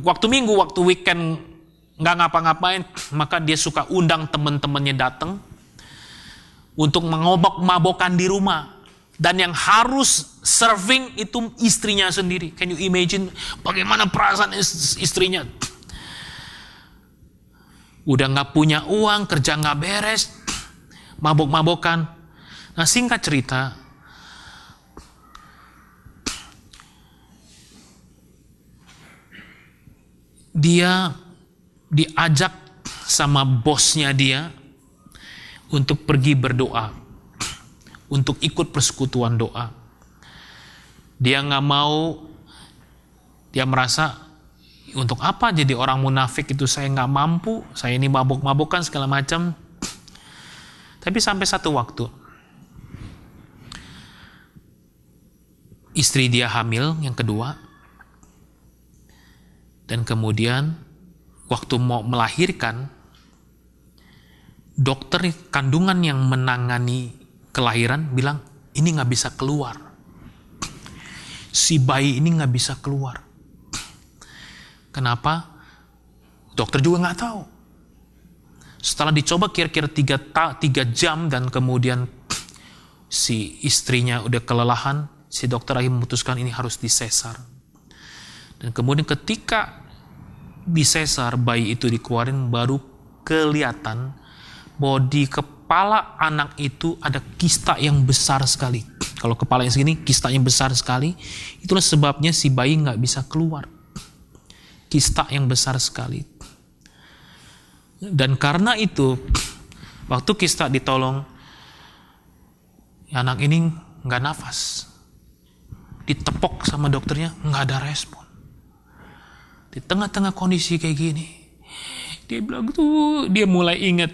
waktu weekend nggak ngapa-ngapain, maka dia suka undang teman-temannya datang untuk mengobok-mabokan di rumah. Dan yang harus serving itu istrinya sendiri. Can you imagine bagaimana perasaan istrinya? Udah nggak punya uang, kerja nggak beres, mabok-mabokan. Nah, singkat cerita, dia diajak sama bosnya dia untuk pergi berdoa, untuk ikut persekutuan doa. Dia nggak mau, dia merasa, untuk apa jadi orang munafik itu, saya nggak mampu, saya ini mabok-mabokan segala macam. Tapi sampai satu waktu, istri dia hamil yang kedua, dan kemudian waktu mau melahirkan, dokter kandungan yang menangani kelahiran bilang, ini nggak bisa keluar. Si bayi ini nggak bisa keluar. Kenapa? Dokter juga nggak tahu. Setelah dicoba kira-kira 3 jam dan kemudian si istrinya udah kelelahan, si dokter akhirnya memutuskan ini harus disesar. Dan kemudian ketika disesar, bayi itu dikeluarin, baru kelihatan bahwa di kepala anak itu ada kista yang besar sekali. Kalau kepala yang segini, kista yang besar sekali. Itulah sebabnya si bayi nggak bisa keluar. Kista yang besar sekali. Dan karena itu, waktu kista ditolong, anak ini nggak nafas. Ditepok sama dokternya, nggak ada respon. Di tengah-tengah kondisi kayak gini, dia bilang tuh, dia mulai ingat,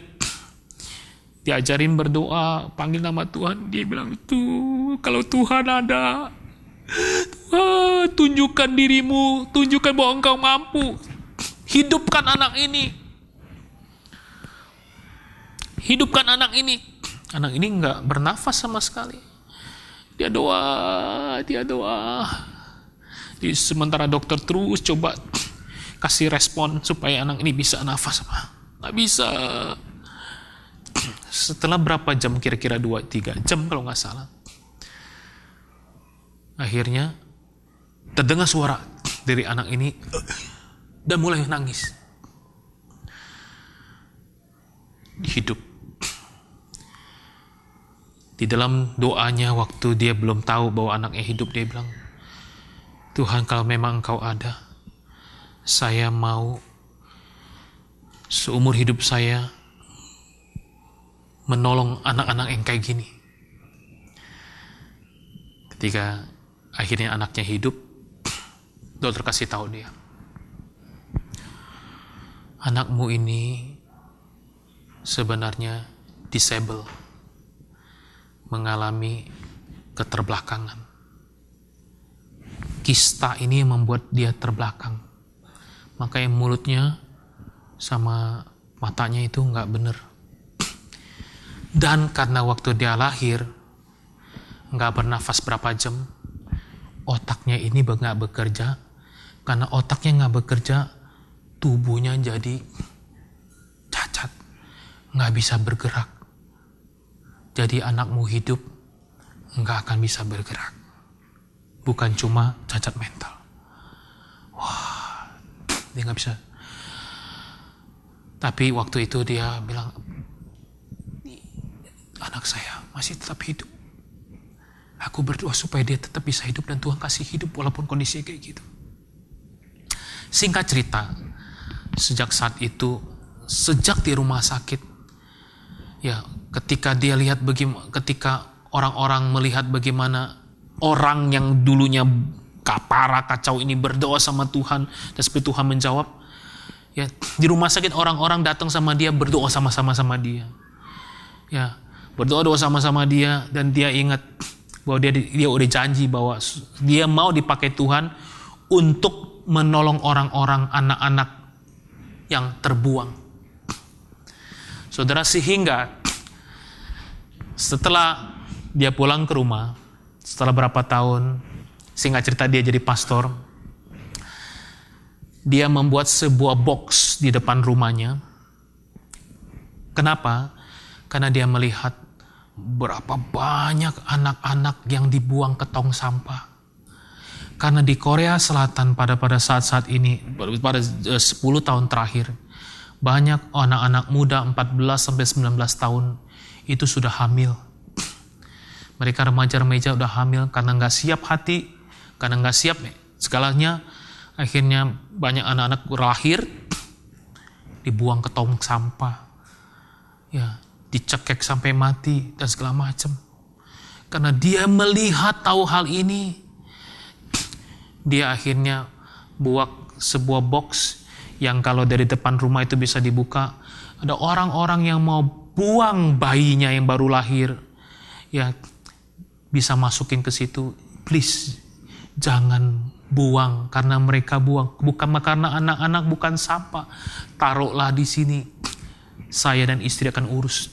diajarin berdoa, panggil nama Tuhan. Dia bilang tuh, kalau Tuhan ada, Tuhan, tunjukkan dirimu, tunjukkan bahwa Engkau mampu, hidupkan anak ini. Hidupkan anak ini. Anak ini nggak bernafas sama sekali. Dia doa. Sementara dokter terus coba kasih respon supaya anak ini bisa nafas. Nggak bisa. Setelah berapa jam, kira-kira 2-3 jam kalau nggak salah, akhirnya terdengar suara dari anak ini dan mulai nangis. Hidup. Di dalam doanya waktu dia belum tahu bahwa anaknya hidup, dia bilang, Tuhan, kalau memang Engkau ada, saya mau seumur hidup saya menolong anak-anak yang kayak gini. Ketika akhirnya anaknya hidup, dokter kasih tahu dia, anakmu ini sebenarnya disable, mengalami keterbelakangan. Kista ini yang membuat dia terbelakang. Makanya mulutnya sama matanya itu nggak bener. Dan karena waktu dia lahir nggak bernafas berapa jam, otaknya ini nggak bekerja. Karena otaknya nggak bekerja, tubuhnya jadi cacat, nggak bisa bergerak. Jadi anakmu hidup nggak akan bisa bergerak. Bukan cuma cacat mental. Wah, dia nggak bisa. Tapi waktu itu dia bilang, anak saya masih tetap hidup. Aku berdoa supaya dia tetap bisa hidup dan Tuhan kasih hidup walaupun kondisinya kayak gitu. Singkat cerita, sejak saat itu, sejak di rumah sakit, ya, ketika dia lihat ketika orang-orang melihat bagaimana orang yang dulunya parah kacau ini berdoa sama Tuhan dan seperti Tuhan menjawab, ya, di rumah sakit orang-orang datang sama dia, berdoa sama-sama sama dia, ya, berdoa sama-sama dia, dan dia ingat bahwa dia udah janji bahwa dia mau dipakai Tuhan untuk menolong orang-orang, anak-anak yang terbuang. Saudara, sehingga setelah dia pulang ke rumah, setelah berapa tahun, singkat cerita dia jadi pastor, dia membuat sebuah box di depan rumahnya. Kenapa? Karena dia melihat berapa banyak anak-anak yang dibuang ke tong sampah. Karena di Korea Selatan pada saat-saat ini, pada 10 tahun terakhir, banyak anak-anak muda 14-19 tahun itu sudah hamil. Mereka remaja-remaja udah hamil karena nggak siap hati, karena nggak siap segalanya. Akhirnya banyak anak-anak lahir dibuang ke tong sampah, ya, dicekek sampai mati dan segala macam. Karena dia melihat tahu hal ini, dia akhirnya buat sebuah box yang kalau dari depan rumah itu bisa dibuka. Ada orang-orang yang mau buang bayinya yang baru lahir, ya, bisa masukin ke situ. Please, jangan buang karena mereka buang, bukan karena anak-anak bukan sampah. Taruhlah di sini, saya dan istri akan urus.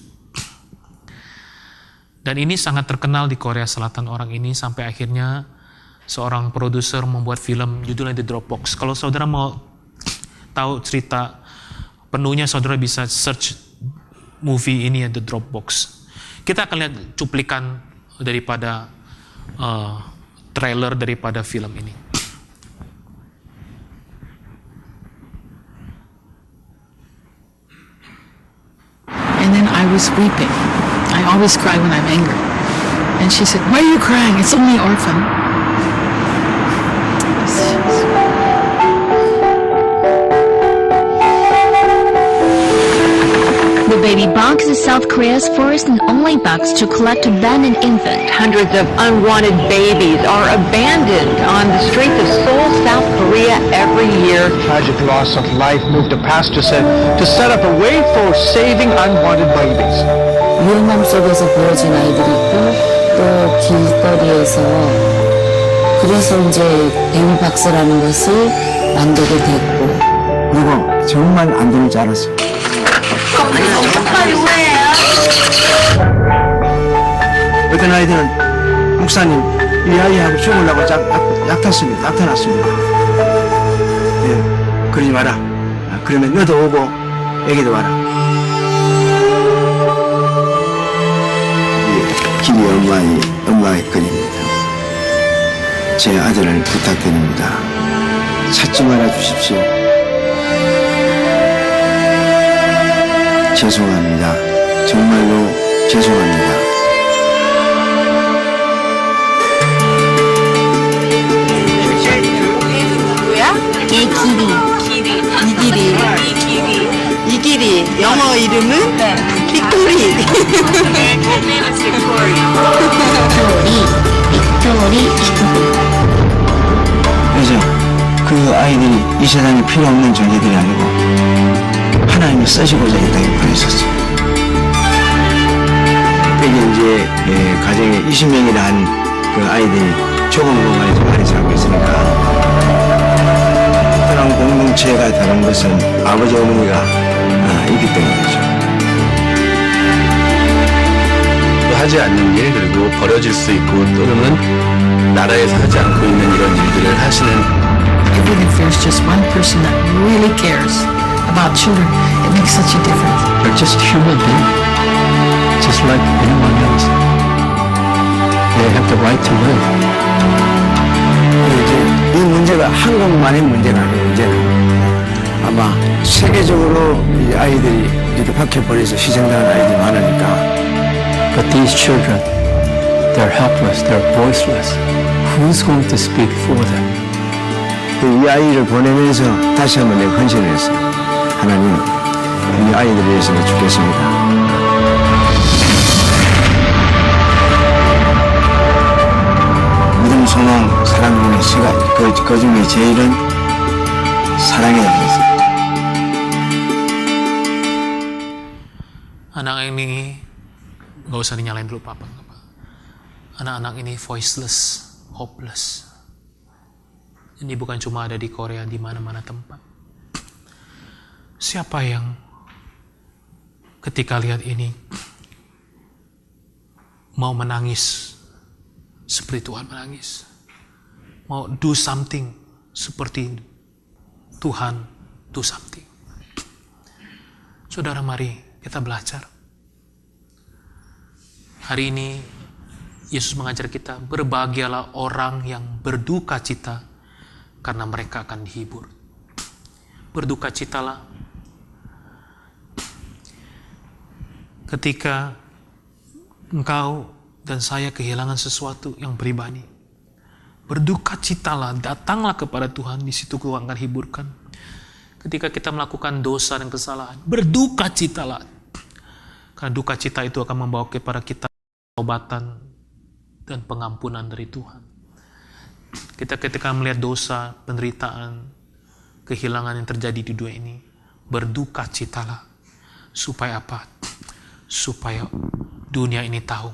Dan ini sangat terkenal di Korea Selatan orang ini, sampai akhirnya seorang produser membuat film judulnya The Dropbox. Kalau saudara mau tahu cerita penuhnya, saudara bisa search movie ini ya, The Dropbox. Kita akan lihat cuplikan daripada trailer daripada film ini. And then I was weeping. I always cry when I'm angry. And she said, "Why are you crying? It's only an orphan." The baby box is South Korea's first and only box to collect abandoned infant. Hundreds of unwanted babies are abandoned on the streets of Seoul, South Korea every year. Tragic loss of life moved the pastor said to set up a way for saving unwanted babies. 위험함 속에서 보여진 아이들이 있고 또 길거리에서 그래서 이제 베이비 박스라는 것을 만들게 됐고 그리고 정말 안 되는 줄 알았어요. 빨리 왜? 어떤 아이들은 목사님 이 아이하고 죽으려고 나타났습니다. 예, 그러지 마라. 그러면 너도 오고 애기도 와라. 김이 엄마의 글입니다. 제 아들을 부탁드립니다. 찾지 말아 주십시오. 죄송합니다. 정말로 죄송합니다. 얘 길이. 이길이 영어 이름은 빅토리. 빅토리. 그래서 그 아이들이 이 세상에 필요 없는 존재들이 아니고 하나님이 쓰시고자 이 땅에 보내셨어요. 여기 이제 가정에 20명이나 한 그 아이들이 좁은 공간에서 많이 살고 있으니까 그런 공동체가 다른 것은 아버지 어머니가 있기 때문이죠. 하지 않는 일, 그리고 버려질 수 있고 또는 나라에서 하지 않고 있는 이런 일들을 하시는 Even if there's just one person that really cares about children, it makes such a difference. They're just human beings, just like anyone else. They have the right to live. 이제 이 문제가 한국만의 문제가 아니고 이제는 아마 세계적으로 이 아이들이 이렇게 박해버려서 희생당하는 아이들이 많으니까. But these children, they're helpless, they're voiceless. Who's going to speak for them? 이 아이를 보내면서 다시 한번 내가 헌신을 했어요. 하나님, 이 아이들을 위해서 내가 죽겠습니다. 믿음, 소망, 사랑 중에 그 중에 제일은 사랑해야 되겠어요. Anak ini nggak usah dinyalain dulu papa. Anak-anak ini voiceless, hopeless. Ini bukan cuma ada di Korea, di mana-mana tempat. Siapa yang ketika lihat ini mau menangis seperti Tuhan menangis, mau do something seperti Tuhan do something. Saudara, mari kita belajar. Hari ini Yesus mengajar kita, berbahagialah orang yang berduka cita karena mereka akan dihibur. Berduka citalah ketika engkau dan saya kehilangan sesuatu yang pribadi. Berduka citalah, datanglah kepada Tuhan, di situ Tuhan akan hiburkan. Ketika kita melakukan dosa dan kesalahan, berduka citalah. Karena duka cita itu akan membawa kepada kita obatan dan pengampunan dari Tuhan. Kita ketika melihat dosa, penderitaan, kehilangan yang terjadi di dunia ini, berduka citalah. Supaya apa? Supaya dunia ini tahu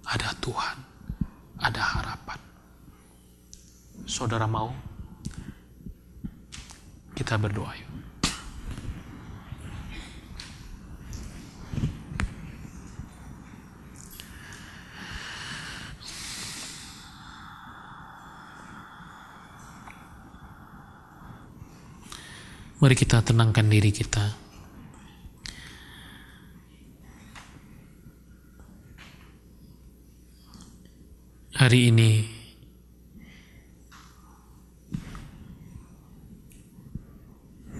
ada Tuhan, ada harapan. Saudara mau? Kita berdoa yuk. Mari kita tenangkan diri kita. Hari ini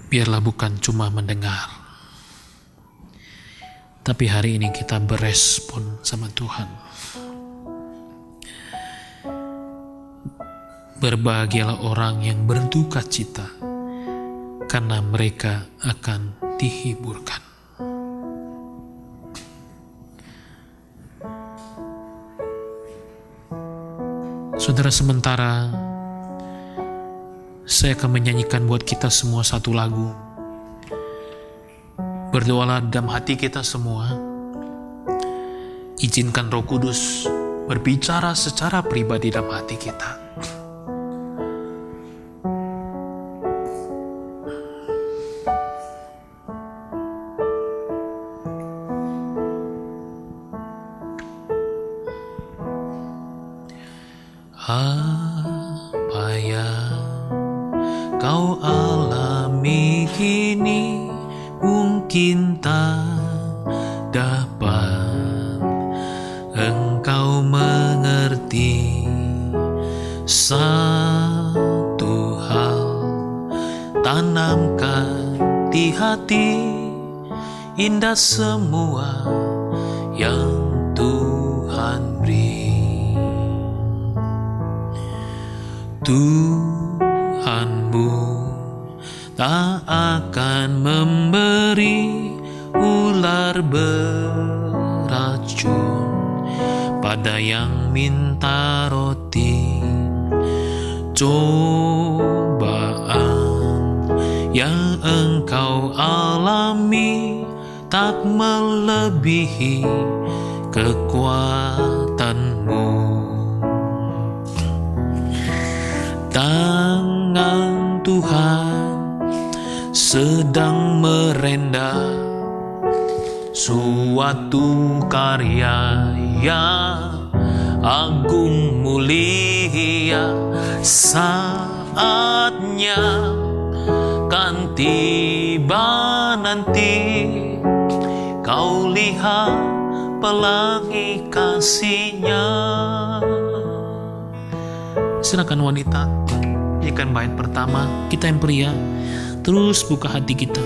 biarlah bukan cuma mendengar, tapi hari ini kita berespon sama Tuhan. Berbahagialah orang yang berduka cita, karena mereka akan dihiburkan. Saudara, sementara saya akan menyanyikan buat kita semua satu lagu. Berdoalah dalam hati kita semua. Izinkan Roh Kudus berbicara secara pribadi dalam hati kita. Apa yang kau alami kini mungkin tak dapat engkau mengerti. Satu hal tanamkan di hati, indah semua yang Tuhan beri. Tuhanmu tak akan memberi ular beracun pada yang minta roti. Cobaan yang engkau alami tak melebihi kekuatanmu. Tangan Tuhan sedang merenda suatu karya yang agung mulia. Saatnya kan tiba nanti, kau lihat pelangi kasih-Nya. Silakan wanita, nyanyikan bait pertama. Kita yang pria, terus buka hati kita.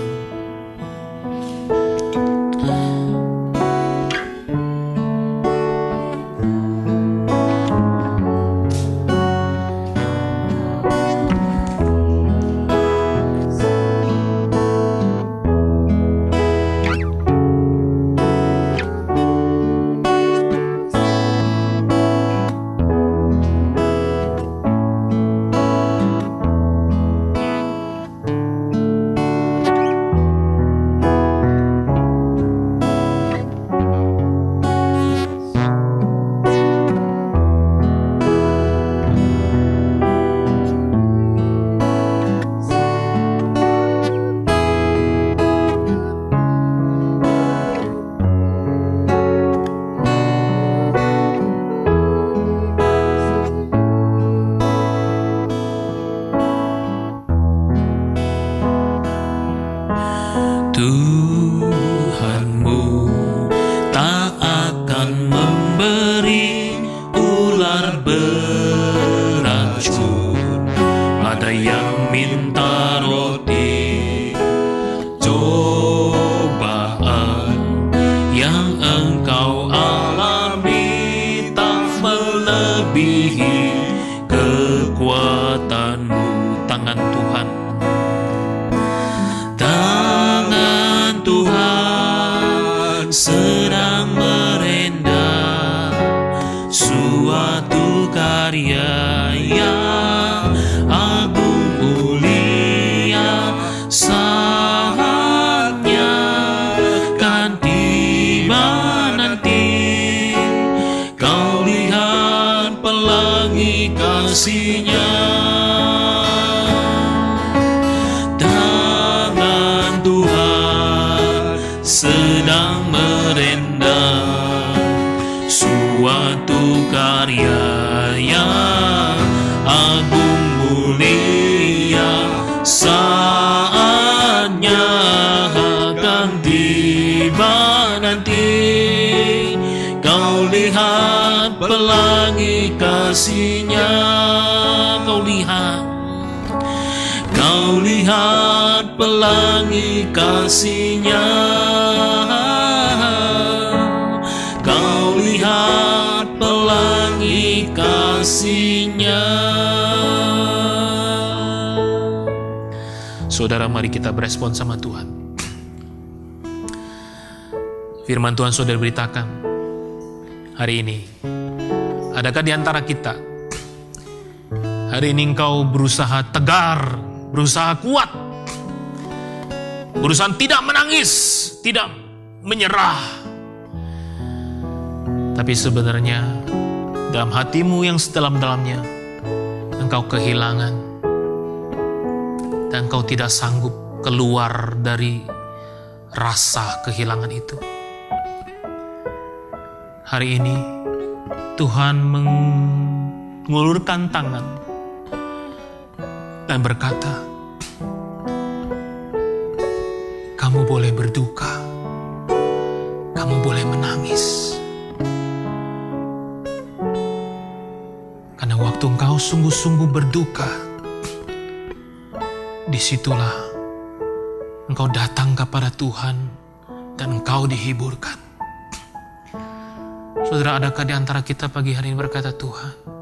Tuhanmu tak akan memberi ular beracun pada yang minta roti. Cobaan yang engkau alami tak melebihi kekuatanmu. Tangan Tuhan, Tuhan sedang merenda suatu karya yang agung mulia. Saatnya kan tiba nanti, kau lihat pelangi kasih-Nya. Sedang merenda suatu karya yang agung mulia. Saatnya akan tiba nanti, kau lihat pelangi kasih-Nya. Kau lihat pelangi kasih-Nya. Kau lihat pelangi kasih-Nya. Saudara, mari kita berespon sama Tuhan. Firman Tuhan saudara beritakan hari ini, adakah di antara kita hari ini engkau berusaha tegar, berusaha kuat, berusaha tidak menangis, tidak menyerah, tapi sebenarnya dalam hatimu yang sedalam-dalamnya engkau kehilangan dan engkau tidak sanggup keluar dari rasa kehilangan itu. Hari ini Tuhan mengulurkan tangan dan berkata, kamu boleh berduka, kamu boleh menangis. Karena waktu engkau sungguh-sungguh berduka, disitulah engkau datang kepada Tuhan dan engkau dihiburkan. Saudara, adakah di antara kita pagi hari ini berkata, Tuhan,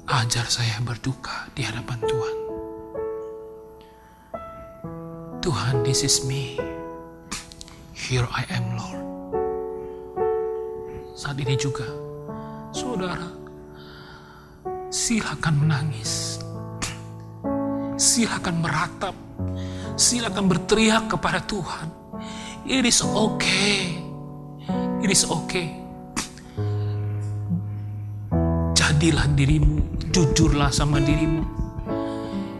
ajar saya berduka di hadapan Tuhan. Tuhan, this is me. Here I am, Lord. Saat ini juga, saudara, silakan menangis. Silakan meratap. Silakan berteriak kepada Tuhan. It is okay. It is okay. Jadilah dirimu, jujurlah sama dirimu.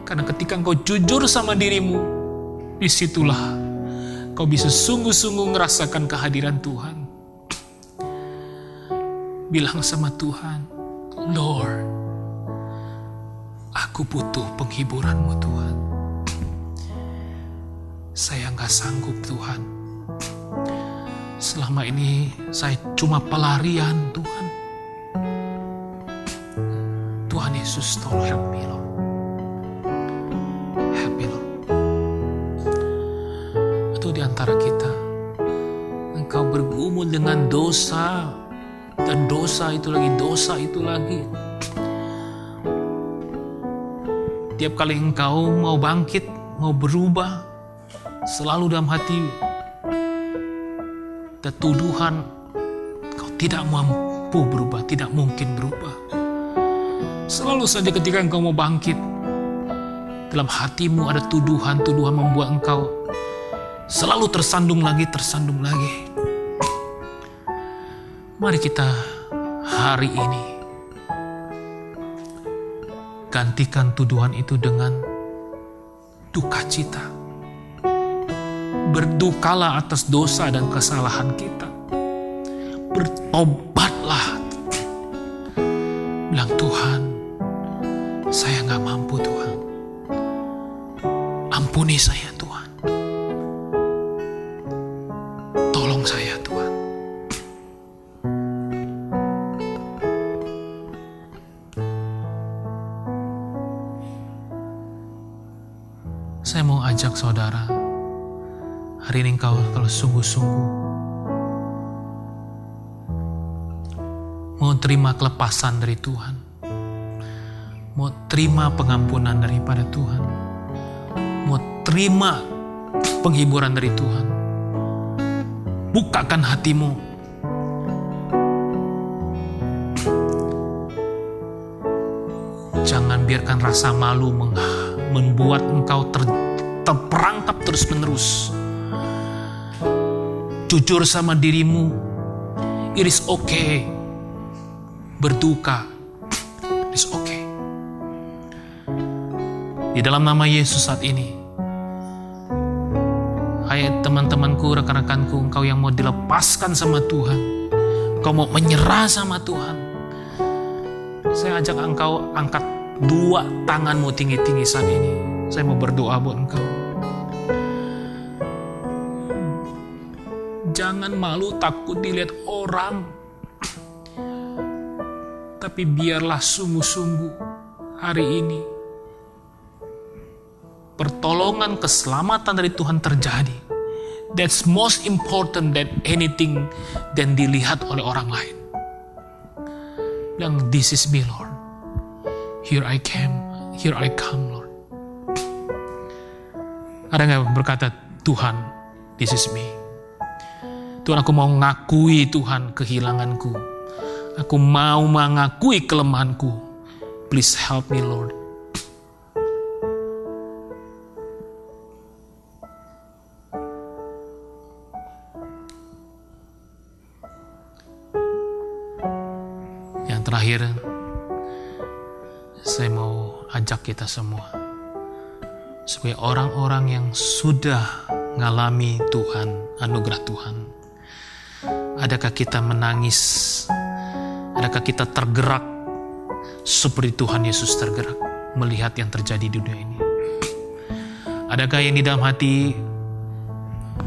Karena ketika engkau jujur sama dirimu, disitulah kau bisa sungguh-sungguh ngerasakan kehadiran Tuhan. Bilang sama Tuhan, Lord, aku butuh penghiburan-Mu Tuhan. Saya gak sanggup Tuhan. Selama ini saya cuma pelarian Tuhan. Tuhan Yesus, tolong help me Lord. Help me Lord. Atau di antara kita, engkau bergumul dengan dosa, dan dosa itu lagi. Tiap kali engkau mau bangkit, mau berubah, selalu dalam hati ada tuduhan, kau tidak mampu berubah, tidak mungkin berubah. Selalu saja ketika engkau mau bangkit, dalam hatimu ada tuduhan-tuduhan membuat engkau selalu tersandung lagi. Mari kita hari ini gantikan tuduhan itu dengan duka cita. Berdukalah atas dosa dan kesalahan kita. Bertobatlah. Bilang, Tuhan, saya gak mampu Tuhan. Ampuni saya Tuhan. Tolong saya Tuhan. Saya mau ajak saudara, hari ini engkau kalau sungguh-sungguh mau terima kelepasan dari Tuhan, mau terima pengampunan daripada Tuhan, mau terima penghiburan dari Tuhan, bukakan hatimu. Jangan biarkan rasa malu membuat engkau terperangkap terus-menerus. Jujur sama dirimu. It is okay. Berduka. It is okay. Di dalam nama Yesus saat ini, hai teman-temanku, rekan-rekanku, engkau yang mau dilepaskan sama Tuhan, engkau mau menyerah sama Tuhan, saya ajak engkau angkat dua tanganmu tinggi-tinggi saat ini. Saya mau berdoa buat engkau. Jangan malu, takut dilihat orang. Tapi biarlah sungguh-sungguh hari ini pertolongan, keselamatan dari Tuhan terjadi. That's most important than anything dan dilihat oleh orang lain. Bilang, this is me Lord. Here I come Lord. Ada nggak berkata, Tuhan, this is me. Tuhan, aku mau mengakui Tuhan kehilanganku. Aku mau mengakui kelemahanku. Please help me Lord. Yang terakhir, saya mau ajak kita semua sebagai orang-orang yang sudah ngalami Tuhan, anugerah Tuhan. Adakah kita menangis? Adakah kita tergerak seperti Tuhan Yesus tergerak melihat yang terjadi di dunia ini? Adakah yang di dalam hati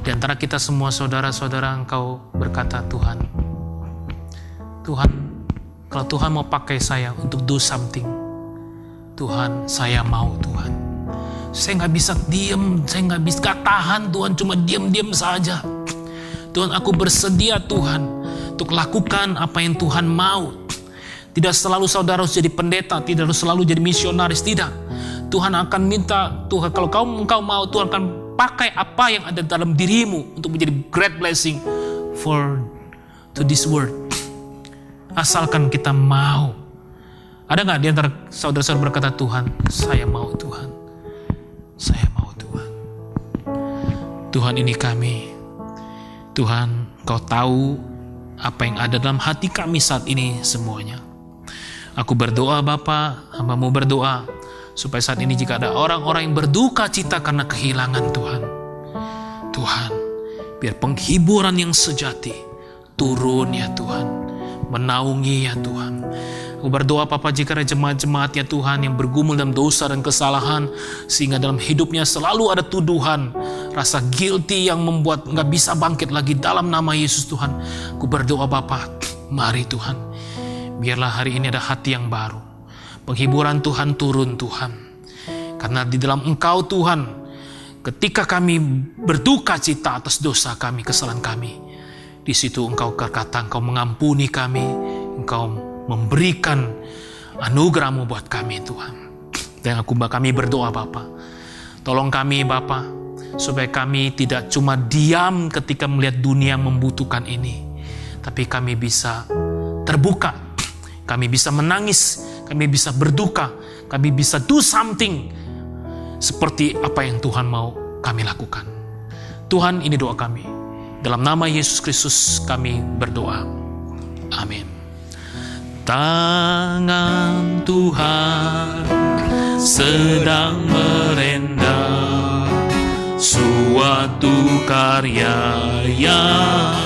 di antara kita semua saudara-saudara engkau berkata, Tuhan, kalau Tuhan mau pakai saya untuk do something, Tuhan, saya mau Tuhan. Saya nggak bisa diem, saya nggak bisa tahan Tuhan, cuma diam-diam saja. Tuhan, aku bersedia Tuhan untuk lakukan apa yang Tuhan mau. Tidak selalu saudara harus jadi pendeta, tidak harus selalu jadi misionaris, tidak. Tuhan akan minta, Tuhan kalau engkau mau, Tuhan akan pakai apa yang ada dalam dirimu untuk menjadi great blessing to this world. Asalkan kita mau. Ada nggak di antara saudara-saudara berkata, Tuhan, saya mau Tuhan. Saya mau Tuhan. Tuhan, ini kami. Tuhan, Kau tahu apa yang ada dalam hati kami saat ini semuanya. Aku berdoa Bapa, hamba-Mu berdoa, supaya saat ini jika ada orang-orang yang berduka cita karena kehilangan Tuhan. Tuhan, biar penghiburan yang sejati turun ya Tuhan. Menaungi ya Tuhan. Aku berdoa Bapa jika ada jemaat-jemaat ya Tuhan yang bergumul dalam dosa dan kesalahan, sehingga dalam hidupnya selalu ada tuduhan, rasa guilty yang membuat gak bisa bangkit lagi, dalam nama Yesus Tuhan. Aku berdoa Bapa, mari Tuhan, biarlah hari ini ada hati yang baru. Penghiburan Tuhan turun Tuhan. Karena di dalam Engkau Tuhan, ketika kami berduka cita atas dosa kami, kesalahan kami, di situ Engkau berkata, Engkau mengampuni kami, Engkau memberikan anugerah-Mu buat kami Tuhan. Dan kami berdoa Bapa, tolong kami Bapa, supaya kami tidak cuma diam ketika melihat dunia membutuhkan ini, tapi kami bisa terbuka, kami bisa menangis, kami bisa berduka, kami bisa do something seperti apa yang Tuhan mau kami lakukan. Tuhan, ini doa kami. Dalam nama Yesus Kristus kami berdoa. Amin. Tangan Tuhan sedang merendam suatu karya yang